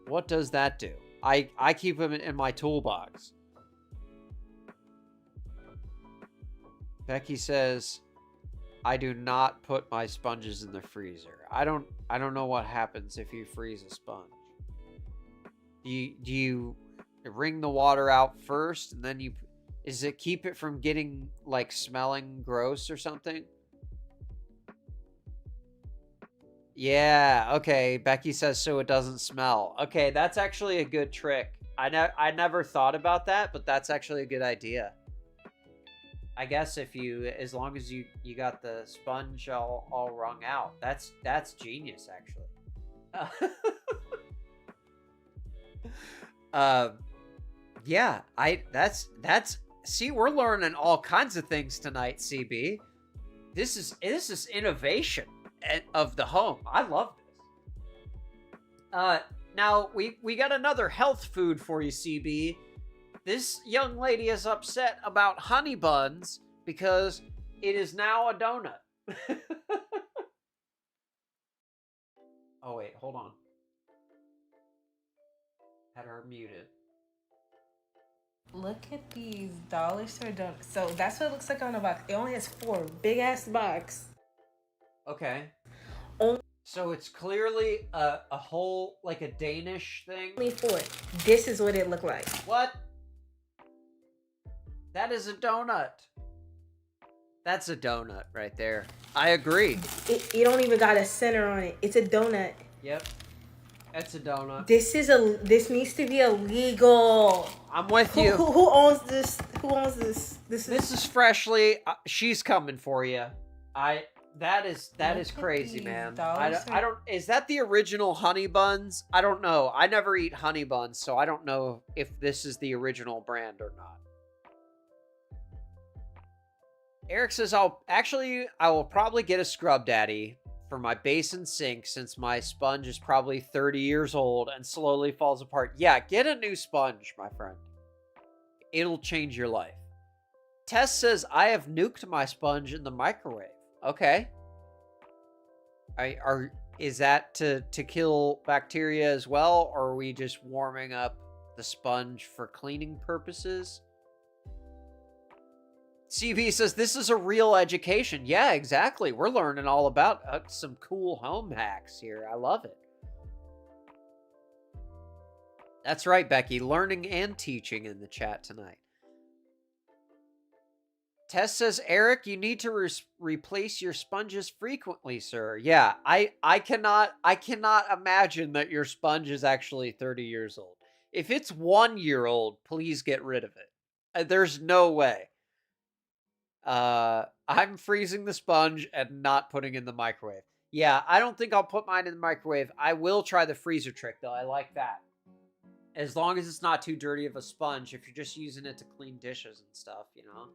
What does that do? I keep them in my toolbox. Becky says, I do not put my sponges in the freezer. I don't know what happens if you freeze a sponge. Do you wring the water out first and then does it keep it from getting like smelling gross or something? Yeah, okay. Becky says so it doesn't smell. Okay, that's actually a good trick. I never thought about that, but that's actually a good idea. I guess as long as you got the sponge all wrung out, that's genius actually. Yeah, that's see, we're learning all kinds of things tonight, CB. This is innovation of the home. I love this. Now we got another health food for you, CB. This young lady is upset about honey buns because it is now a donut. Oh wait, hold on. Had her muted. Look at these dollar store donuts. So that's what it looks like on the box. It only has 4. Big ass box. Okay. So it's clearly a whole, like a Danish thing? Only 4. This is what it looked like. What? That is a donut. That's a donut right there. I agree. It don't even got a center on it. It's a donut. Yep. It's a donut. This needs to be illegal. I'm with you. Who owns this? Who owns this? This is Freshly. She's coming for you. That is crazy, man. I don't. Is that the original honey buns? I don't know. I never eat honey buns, so I don't know if this is the original brand or not. Eric says, I will probably get a Scrub Daddy for my basin sink since my sponge is probably 30 years old and slowly falls apart. Yeah, get a new sponge, my friend. It'll change your life. Tess says, I have nuked my sponge in the microwave. Okay. Is that to kill bacteria as well, or are we just warming up the sponge for cleaning purposes? CB says, this is a real education. Yeah, exactly. We're learning all about some cool home hacks here. I love it. That's right, Becky. Learning and teaching in the chat tonight. Tess says, Eric, you need to replace your sponges frequently, sir. Yeah, I cannot imagine that your sponge is actually 30 years old. If it's 1 year old, please get rid of it. There's no way. I'm freezing the sponge and not putting in the microwave. Yeah, I don't think I'll put mine in the microwave. I will try the freezer trick, though. I like that. As long as it's not too dirty of a sponge, if you're just using it to clean dishes and stuff, you know,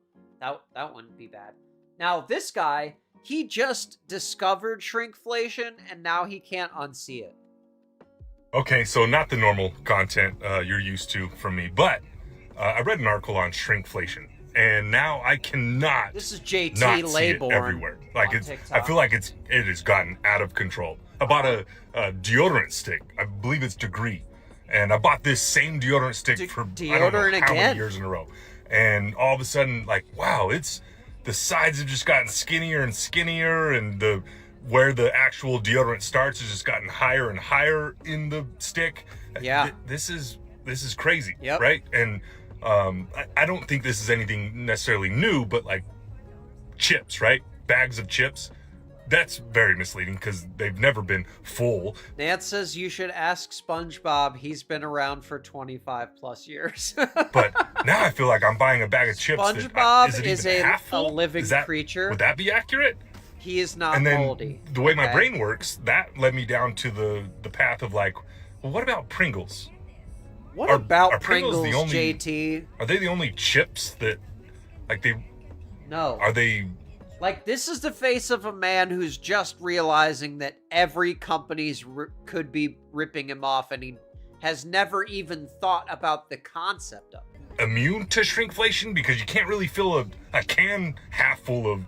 that wouldn't be bad. Now, this guy, he just discovered shrinkflation, and now he can't unsee it. Okay, so not the normal content you're used to from me, but I read an article on shrinkflation. And now I cannot. This is JT not see it Laybourne everywhere. Like on it's. TikTok. I feel like it has gotten out of control. I bought a deodorant stick. I believe it's Degree, and I bought this same deodorant stick for I don't know how many years in a row. And all of a sudden, like, wow, the sides have just gotten skinnier and skinnier, and where the actual deodorant starts has just gotten higher and higher in the stick. Yeah, this is crazy. Yep. Right. And I don't think this is anything necessarily new, but like chips, right? Bags of chips. That's very misleading because they've never been full. Nance says you should ask SpongeBob. He's been around for 25 plus years. But now I feel like I'm buying a bag of chips. SpongeBob is a living creature. Would that be accurate? He is not and then moldy. The way my brain works, that led me down to the path of like, well, what about Pringles? What about Pringles the only, JT? Are they the only chips that, like they? No. Are they Like, this is the face of a man who's just realizing that every company's could be ripping him off, and he has never even thought about the concept of it. Immune to shrinkflation? Because you can't really fill a can half full of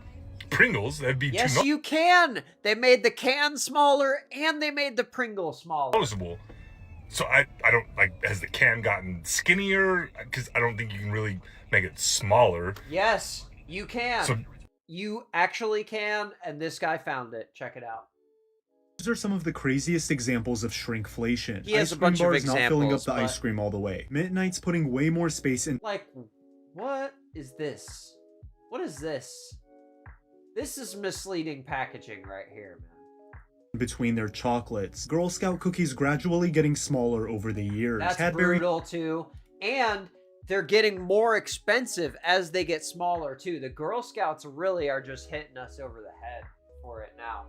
Pringles. That'd be yes, too you can. They made the can smaller, and they made the Pringle smaller. noticeable. So I don't, like, has the can gotten skinnier? Because I don't think you can really make it smaller. Yes, you can. So you actually can, and this guy found it. Check it out. These are some of the craziest examples of shrinkflation. He has ice a cream bunch of bars not filling up examples, the but- ice cream all the way. Midnight's putting way more space in. Like, what is this? What is this? This is misleading packaging right here, man. Between their chocolates. Girl Scout cookies gradually getting smaller over the years. That's Cadbury brutal too. And they're getting more expensive as they get smaller too. The Girl Scouts really are just hitting us over the head for it now.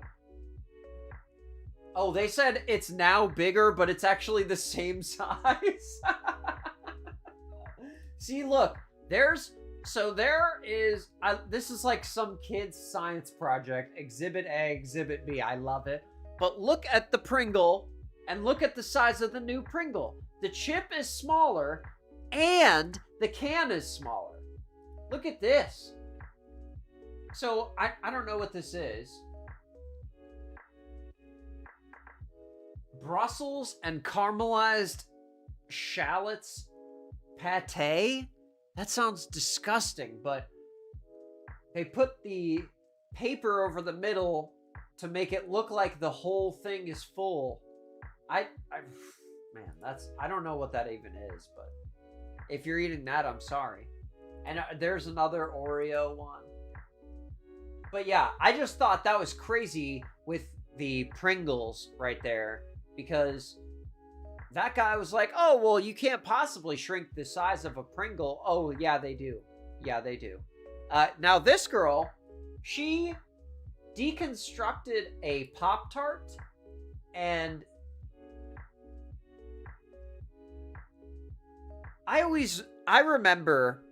Oh, they said it's now bigger, but it's actually the same size. See, look, there is, this is like some kid's science project. Exhibit A, Exhibit B. I love it. But look at the Pringle and look at the size of the new Pringle. The chip is smaller and the can is smaller. Look at this. So I don't know what this is. Brussels and caramelized shallots pate? That sounds disgusting, but they put the paper over the middle to make it look like the whole thing is full. Man, I don't know what that even is, but if you're eating that, I'm sorry. And there's another Oreo one. But yeah, I just thought that was crazy with the Pringles right there, because that guy was like, oh, well, you can't possibly shrink the size of a Pringle. Oh, yeah, they do. Yeah, they do. Now, this girl, she deconstructed a Pop-Tart, and I remember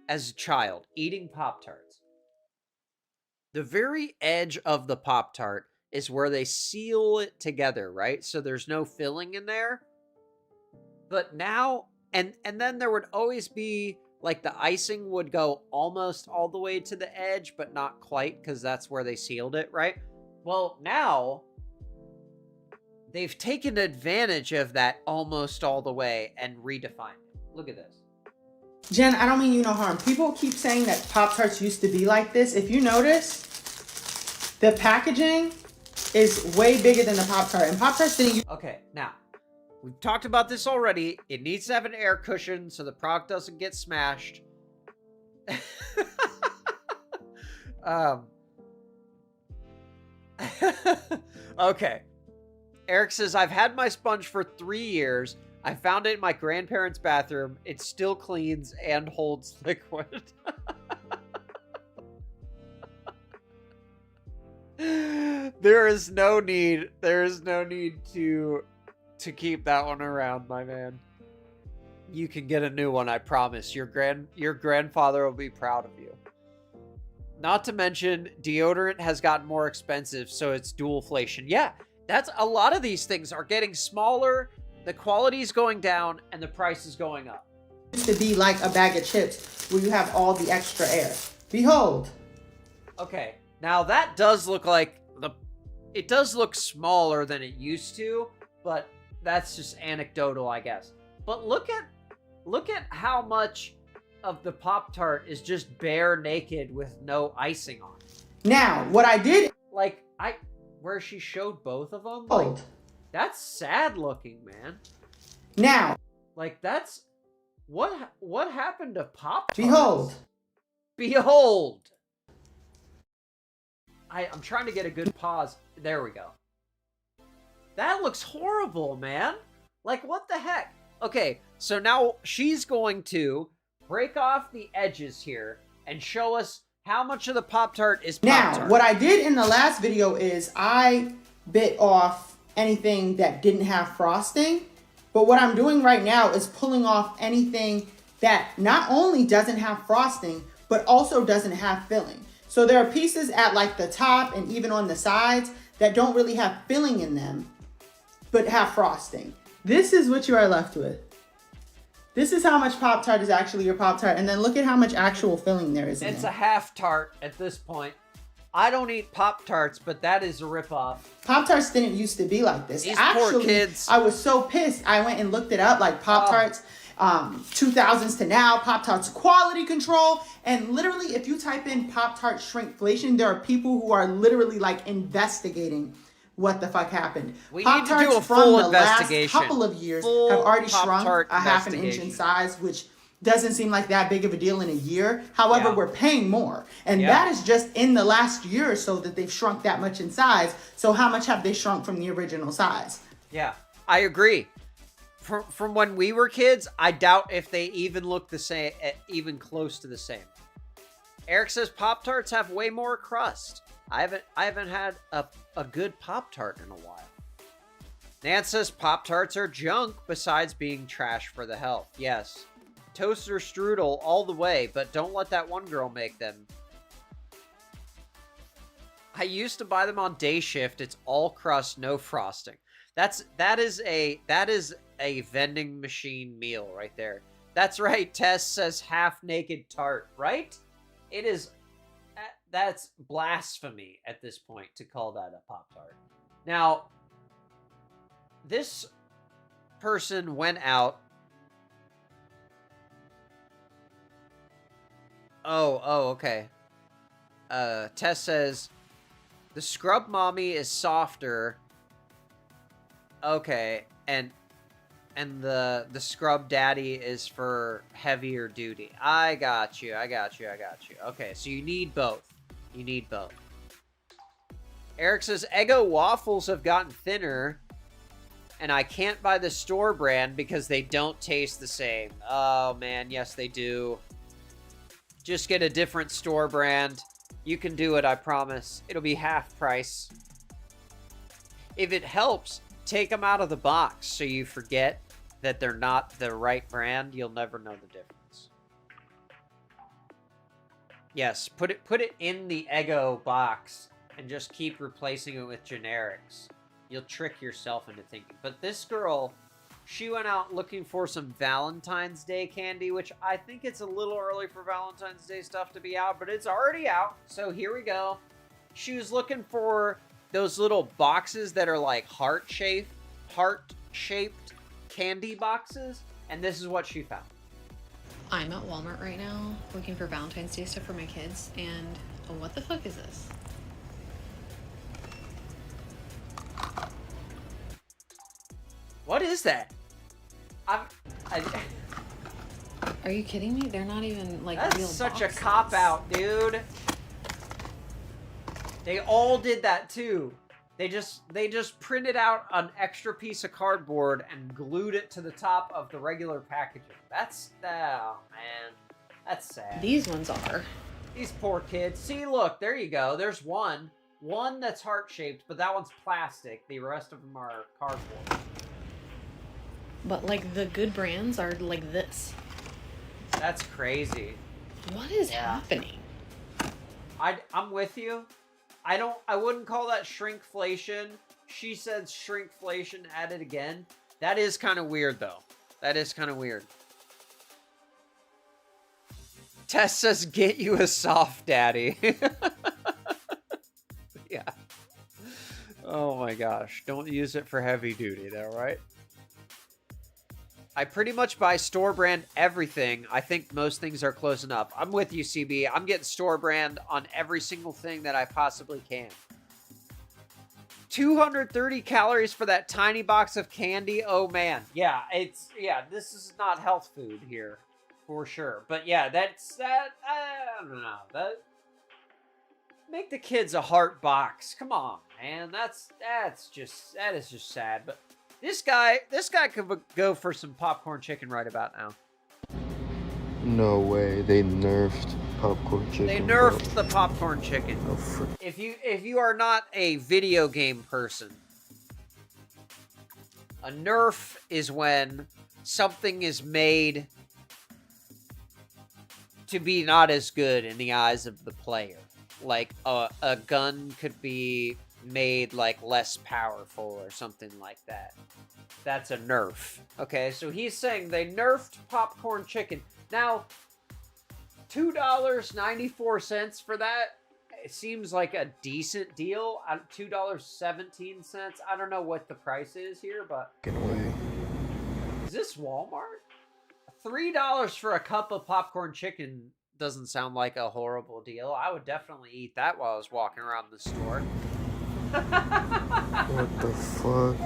as a child eating Pop-Tarts. The very edge of the Pop-Tart is where they seal it together, right? So there's no filling in there. But now, and then there would always be, like, the icing would go almost all the way to the edge, but not quite, because that's where they sealed it, right? Well, now, they've taken advantage of that almost all the way and redefined it. Look at this. Jen, I don't mean you no harm. People keep saying that Pop-Tarts used to be like this. If you notice, the packaging is way bigger than the Pop-Tart. And Pop-Tarts didn't use... Okay, now, we've talked about this already. It needs to have an air cushion so the product doesn't get smashed. Okay. Eric says, I've had my sponge for 3 years. I found it in my grandparents' bathroom. It still cleans and holds liquid. There is no need to keep that one around, my man. You can get a new one, I promise. Your grandfather will be proud of you. Not to mention, deodorant has gotten more expensive, so it's dualflation. Yeah, that's a lot of these things are getting smaller, the quality's going down, and the price is going up. Used to be like a bag of chips where you have all the extra air. Behold. Okay, now that does look like it does look smaller than it used to, but that's just anecdotal, I guess. But look at how much of the Pop-Tart is just bare naked with no icing on it. Now, what I did... Like, where she showed both of them? Like, that's sad looking, man. Now. Like, that's... What happened to Pop-Tarts? Behold! I'm trying to get a good pause. There we go. That looks horrible, man. Like, what the heck? Okay, so now she's going to break off the edges here and show us how much of the Pop-Tart is Pop-Tart. Now, what I did in the last video is I bit off anything that didn't have frosting. But what I'm doing right now is pulling off anything that not only doesn't have frosting, but also doesn't have filling. So there are pieces at like the top and even on the sides that don't really have filling in them, but have frosting. This is what you are left with. This is how much Pop-Tart is actually your Pop-Tart. And then look at how much actual filling there is in It's it. a half tart at this point. I don't eat Pop-Tarts, but that is a ripoff. Pop-Tarts didn't used to be like this. These Actually, poor kids. I was so pissed. I went and looked it up, like Pop-Tarts, 2000s to now, Pop-Tarts quality control. And literally, if you type in Pop-Tart shrinkflation, there are people who are literally like investigating what the fuck happened. We need to do a from full the investigation. last couple of years Full have already Pop-Tart shrunk a half an inch in investigation. size, which doesn't seem like that big of a deal in a year. However, Yeah. we're paying more. And Yeah. that is just in the last year or so that they've shrunk that much in size. So how much have they shrunk from the original size? Yeah, I agree. From when we were kids, I doubt if they even look the same, even close to the same. Eric says Pop-Tarts have way more crust. I haven't had a good Pop-Tart in a while. Nance says Pop-Tarts are junk besides being trash for the health. Yes. Toaster strudel all the way, but don't let that one girl make them. I used to buy them on day shift. It's all crust, no frosting. That is a vending machine meal right there. That's right. Tess says half naked tart, right? It is. That's blasphemy at this point to call that a Pop-Tart. Now, this person went out. Oh, okay. Tess says the scrub mommy is softer. Okay, and the scrub daddy is for heavier duty. I got you. Okay, so you need both. Eric says Eggo waffles have gotten thinner, and I can't buy the store brand because they don't taste the same. Oh man, yes they do. Just get a different store brand. You can do it, I promise. It'll be half price. If it helps, take them out of the box so you forget that they're not the right brand. You'll never know the difference. Yes, put it in the Eggo box and just keep replacing it with generics. You'll trick yourself into thinking. But this girl, she went out looking for some Valentine's Day candy, which I think it's a little early for Valentine's Day stuff to be out, but it's already out. So here we go. She was looking for those little boxes that are like heart-shaped candy boxes, and this is what she found. I'm at Walmart right now looking for Valentine's Day stuff for my kids, and what the fuck is this? What is that? Are you kidding me? They're not even like That's real such boxes. a cop-out, dude. They all did that too. They just printed out an extra piece of cardboard and glued it to the top of the regular packaging. That's, oh man, that's sad. These ones are. These poor kids. See, look, there you go. There's one that's heart-shaped, but that one's plastic. The rest of them are cardboard. But like the good brands are like this. That's crazy. What is happening? I'm with you. I wouldn't call that shrinkflation. She said shrinkflation at it again. That is kind of weird though. That is kind of weird. Tess says get you a soft daddy. Yeah. Oh my gosh. Don't use it for heavy duty though, right? I pretty much buy store brand everything. I think most things are close enough. I'm with you, CB. I'm getting store brand on every single thing that I possibly can. 230 calories for that tiny box of candy. Oh man. Yeah, this is not health food here for sure. But yeah, I don't know. Make the kids a heart box. Come on, man. That is just sad, but This guy could go for some popcorn chicken right about now. No way, they nerfed popcorn chicken. They nerfed the popcorn chicken. Oh, if you are not a video game person, a nerf is when something is made to be not as good in the eyes of the player. like a gun could be made like less powerful or something like that. That's a nerf. Okay, so he's saying they nerfed popcorn chicken. Now, $2.94 for that, it seems like a decent deal. $2.17. I don't know what the price is here, but is this Walmart? $3 for a cup of popcorn chicken doesn't sound like a horrible deal. I would definitely eat that while I was walking around the store. What the fuck?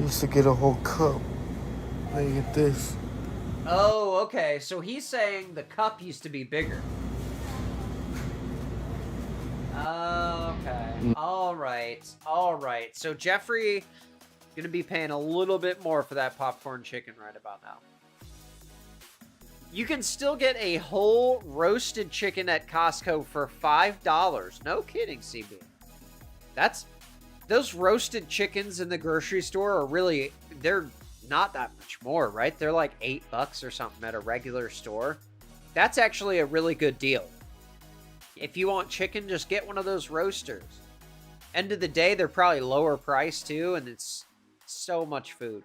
Used to get a whole cup. Now you get this. Oh, okay. So he's saying the cup used to be bigger. Okay. All right. So Jeffrey gonna be paying a little bit more for that popcorn chicken right about now. You can still get a whole roasted chicken at Costco for $5. No kidding, CB. Those roasted chickens in the grocery store are really, they're not that much more, right? They're like $8 or something at a regular store. That's actually a really good deal. If you want chicken, just get one of those roasters. End of the day, they're probably lower priced too, and it's so much food.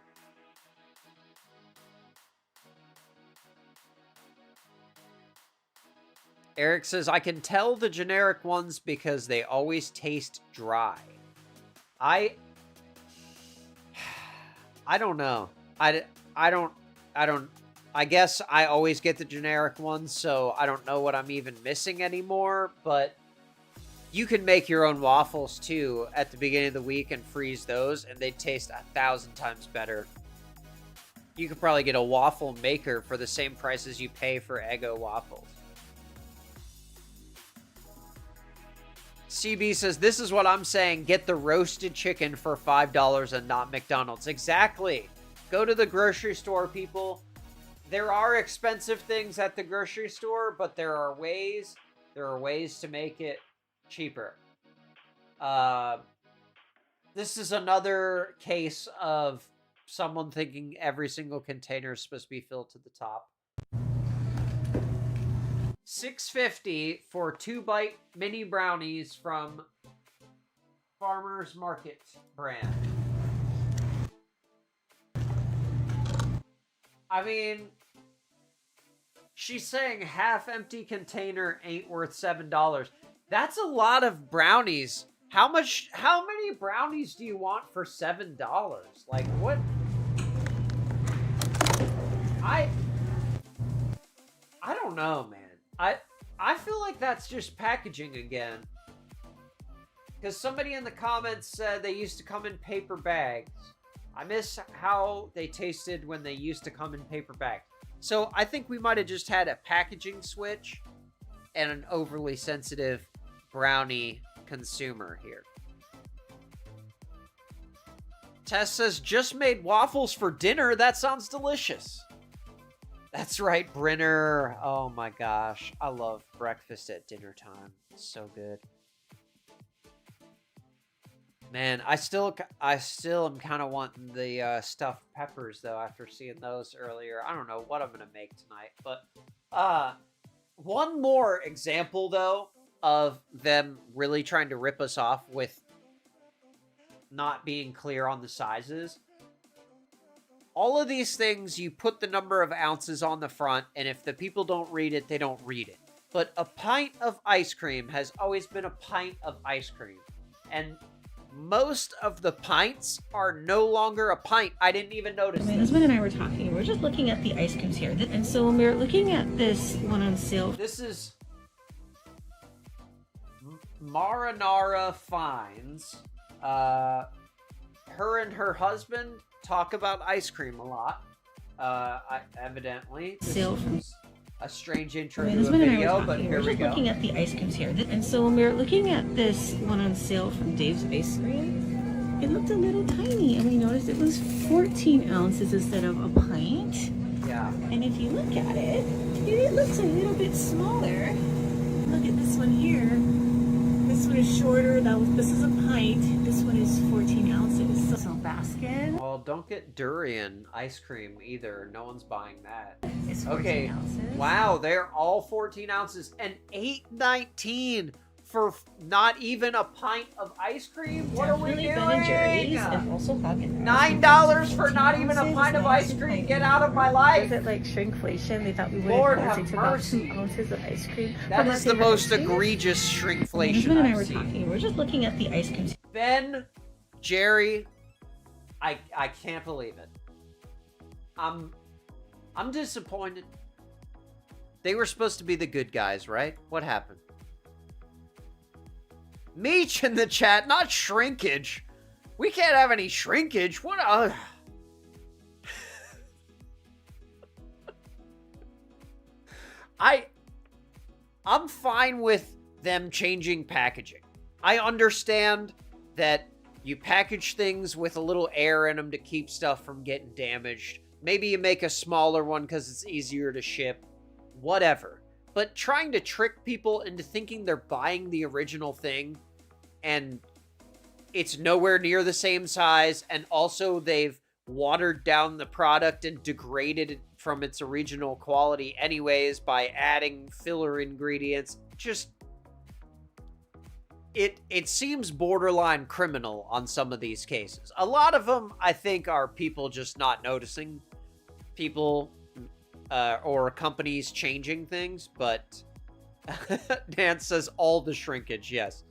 Eric says, I can tell the generic ones because they always taste dry. I don't know. I guess I always get the generic ones, so I don't know what I'm even missing anymore, but you can make your own waffles too at the beginning of the week and freeze those, and they taste 1,000 times better. You could probably get a waffle maker for the same price as you pay for Eggo waffles. CB says, this is what I'm saying. Get the roasted chicken for $5 and not McDonald's. Exactly. Go to the grocery store, people. There are expensive things at the grocery store, but there are ways to make it cheaper. This is another case of someone thinking every single container is supposed to be filled to the top. $6.50 for 2-bite mini brownies from Farmer's Market brand. I mean, she's saying half-empty container ain't worth $7. That's a lot of brownies. How many brownies do you want for $7? Like, what? I don't know, man. I feel like that's just packaging again. Because somebody in the comments said they used to come in paper bags. I miss how they tasted when they used to come in paper bags. So I think we might have just had a packaging switch and an overly sensitive brownie consumer here. Tess says, just made waffles for dinner. That sounds delicious. That's right, Brenner. Oh my gosh. I love breakfast at dinner time. It's so good. Man, I still am kind of wanting the stuffed peppers though after seeing those earlier. I don't know what I'm gonna make tonight, but one more example though of them really trying to rip us off with not being clear on the sizes. All of these things, you put the number of ounces on the front, and if the people don't read it, they don't read it. But a pint of ice cream has always been a pint of ice cream. And most of the pints are no longer a pint. I didn't even notice. My husband and I were talking. We're just looking at the ice creams here. And so when we were looking at this one on sale. This is Marinara Fines. Her and her husband talk about ice cream a lot. Evidently. Sale from a strange intro my to a husband video, and I were but talking. here We're we just go. looking at the ice creams here. And so when we were looking at this one on sale from Dave's Ice Cream, it looked a little tiny, and we noticed it was 14 ounces instead of a pint. Yeah. And if you look at it, it looks a little bit smaller. Look at this one here. This one is shorter. This is a pint. This one is 14 ounces. So Baskin. Hold Well, don't get durian ice cream either. No one's buying that. It's 14 Okay. ounces. Wow, they're all 14 ounces and $8.19 for not even a pint of ice cream. What are we Definitely doing? Ben and Jerry's and also Haagen-Dazs. $9 for not even a pint of ice cream. Get out of my life. Was it like shrinkflation? They thought we would Lord have have to about mercy. 2 ounces of ice cream. That From our is the favorite most ice cream. egregious My shrinkflation husband and I I've were seen. talking. We're just looking at the ice cream. Ben, Jerry, I can't believe it. I'm disappointed. They were supposed to be the good guys, right? What happened? Meech in the chat, not shrinkage. We can't have any shrinkage. What? I'm fine with them changing packaging. I understand that you package things with a little air in them to keep stuff from getting damaged. Maybe you make a smaller one because it's easier to ship. Whatever. But trying to trick people into thinking they're buying the original thing and it's nowhere near the same size, and also they've watered down the product and degraded it from its original quality anyways by adding filler ingredients, just it seems borderline criminal on some of these cases. A lot of them, I think, are people just not noticing, people or companies changing things, but Nance says all the shrinkage, yes.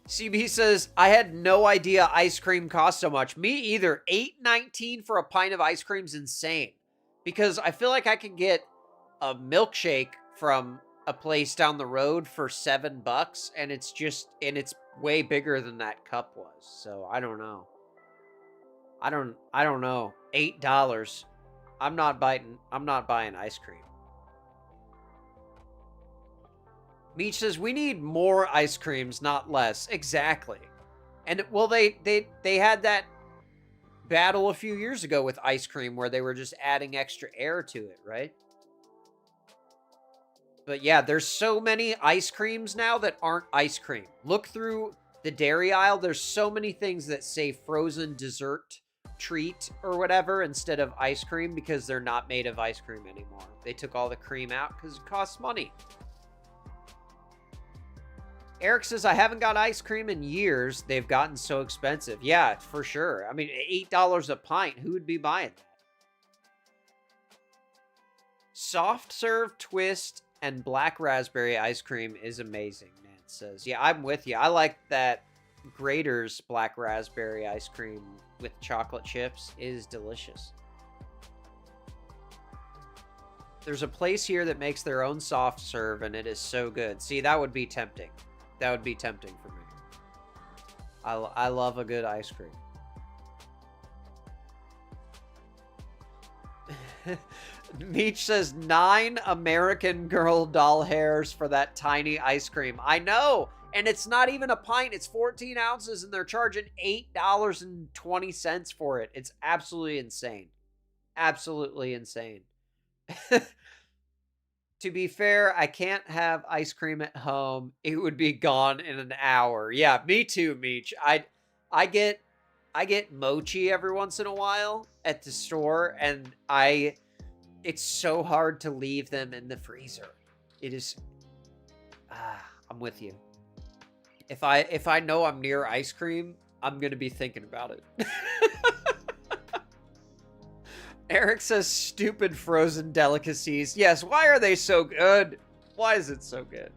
CB says, I had no idea ice cream cost so much. Me either. $8.19 for a pint of ice cream's insane. Because I feel like I can get a milkshake from a place down the road for $7, and it's way bigger than that cup was. So I don't know. I don't know. $8. I'm not buying ice cream. Meech says, we need more ice creams, not less. Exactly. And, well, they had that battle a few years ago with ice cream where they were just adding extra air to it, right? But yeah, there's so many ice creams now that aren't ice cream. Look through the dairy aisle. There's so many things that say frozen dessert treat or whatever instead of ice cream because they're not made of ice cream anymore. They took all the cream out because it costs money. Eric says, I haven't got ice cream in years. They've gotten so expensive. Yeah, for sure. I mean, $8 a pint. Who would be buying that? Soft serve twist and black raspberry ice cream is amazing, Nance says. Yeah, I'm with you. I like that Grater's black raspberry ice cream with chocolate chips is delicious. There's a place here that makes their own soft serve, and it is so good. See, that would be tempting. That would be tempting for me. I love a good ice cream. Meech says 9 American Girl doll hairs for that tiny ice cream. I know, and it's not even a pint. It's 14 ounces, and they're charging $8.20 for it. It's absolutely insane. Absolutely insane. To be fair, I can't have ice cream at home. It would be gone in an hour. Yeah, me too, Meech. I get mochi every once in a while at the store, and it's so hard to leave them in the freezer. It is. I'm with you. If I know I'm near ice cream, I'm gonna be thinking about it. Eric says stupid frozen delicacies. Yes, why are they so good? Why is it so good?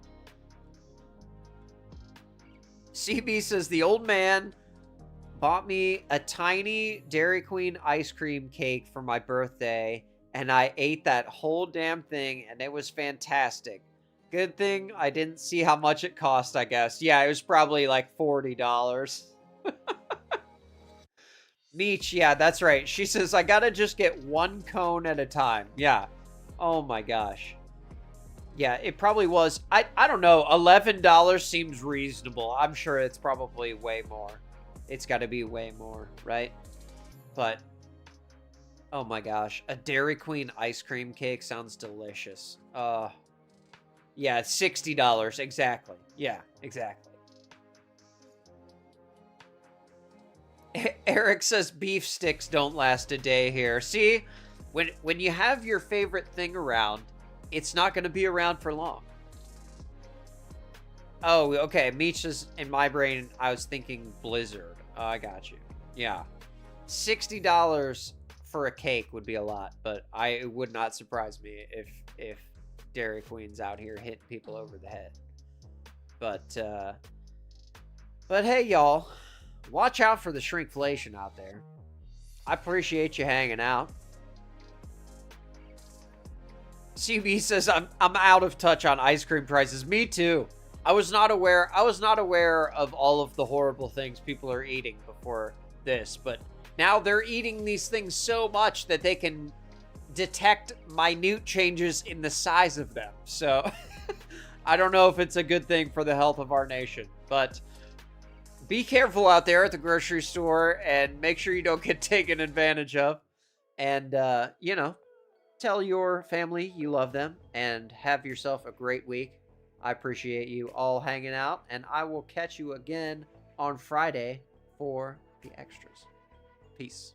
CB says the old man bought me a tiny Dairy Queen ice cream cake for my birthday, and I ate that whole damn thing, and it was fantastic. Good thing I didn't see how much it cost, I guess. Yeah, it was probably like $40. Meech, yeah, that's right. She says, I gotta just get one cone at a time. Yeah. Oh my gosh. Yeah, it probably was. I don't know. $11 seems reasonable. I'm sure it's probably way more. It's gotta be way more, right? But, oh my gosh. A Dairy Queen ice cream cake sounds delicious. Yeah, it's $60. Exactly. Yeah, exactly. Eric says beef sticks don't last a day here. See, when you have your favorite thing around, it's not going to be around for long. Oh, okay. Meech is in my brain. I was thinking Blizzard. Oh, I got you. Yeah, $60 for a cake would be a lot, but it would not surprise me if Dairy Queen's out here hitting people over the head. But hey, y'all, watch out for the shrinkflation out there. I appreciate you hanging out. CB says I'm out of touch on ice cream prices. Me too. I was not aware of all of the horrible things people are eating before this, but now they're eating these things so much that they can detect minute changes in the size of them. So I don't know if it's a good thing for the health of our nation, but be careful out there at the grocery store and make sure you don't get taken advantage of. And, you know, tell your family you love them and have yourself a great week. I appreciate you all hanging out, and I will catch you again on Friday for the extras. Peace.